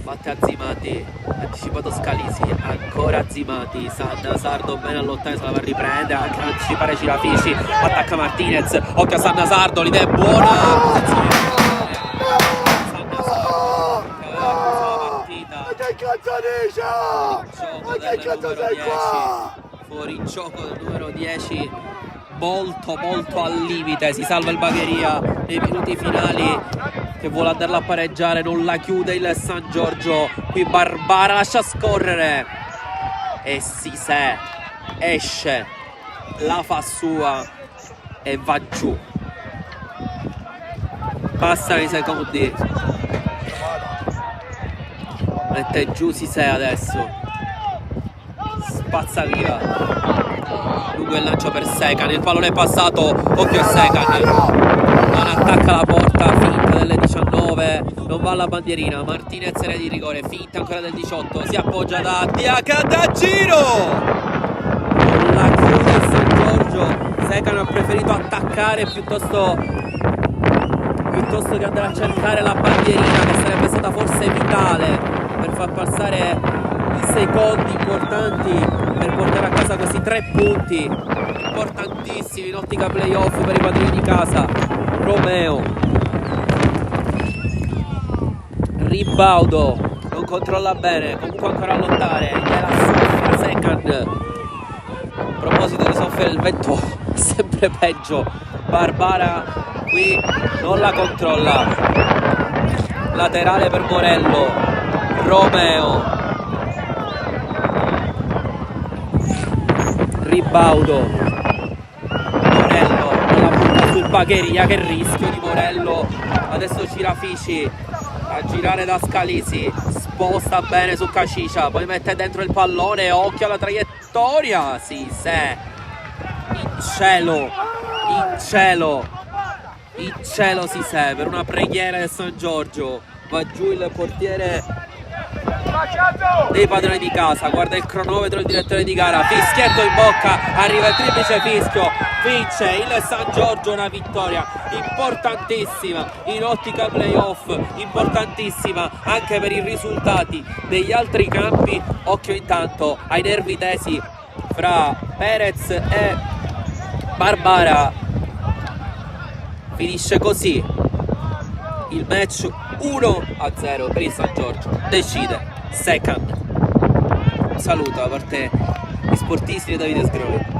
batte a Zimati, anticipato Scalisi, ancora Zimati, Sannasardo bene a lottare, se la va a riprendere, anche a anticipare Shirafishi, attacca Martinez, occhio a Sannasardo, l'idea è buona, posizione Ma che cazzo dice? Ma che cazzo sei qua? fuori gioco del numero 10, molto al limite, si salva il Bagheria nei minuti finali che vuole andarla a pareggiare, non la chiude il San Giorgio, qui Barbara lascia scorrere e Sisè esce, la fa sua e va giù, passano i secondi, mette giù Sisè adesso, spazza via, lungo il lancio per Sekan, il pallone è passato, occhio a Sekan, non attacca la porta, finta delle 19, non va alla bandierina, Martinez è di rigore, finta ancora del 18, si appoggia da Diaca da giro, non la chiude il San Giorgio, Sekan ha preferito attaccare piuttosto che andare a cercare la bandierina, che sarebbe stata forse vitale per far passare i secondi importanti per portare a casa questi 3 punti importantissimi in ottica playoff per i padrini di casa. Romeo, ribaudo, non controlla bene, comunque ancora a lottare, gliela soffia Sekan, a proposito di soffiare il vento sempre peggio, Barbara qui non la controlla, laterale per Morello, Romeo, ribaudo, Morello non la butta sul Bagheria, che rischio di Morello, adesso Shirafishi a girare da Scalisi, sposta bene su Cascicia, poi mette dentro il pallone, occhio alla traiettoria, in cielo Il cielo si serve, una preghiera del San Giorgio. Va giù il portiere dei padroni di casa, guarda il cronometro, il direttore di gara, fischietto in bocca, arriva il triplice fischio, vince il San Giorgio, una vittoria importantissima in ottica playoff, importantissima anche per i risultati degli altri campi. Occhio intanto ai nervi tesi fra Perez e Barbara. Finisce così il match 1-0 per il San Giorgio, decide Second. Un saluto da parte di Sportisti di Davide Sgroli.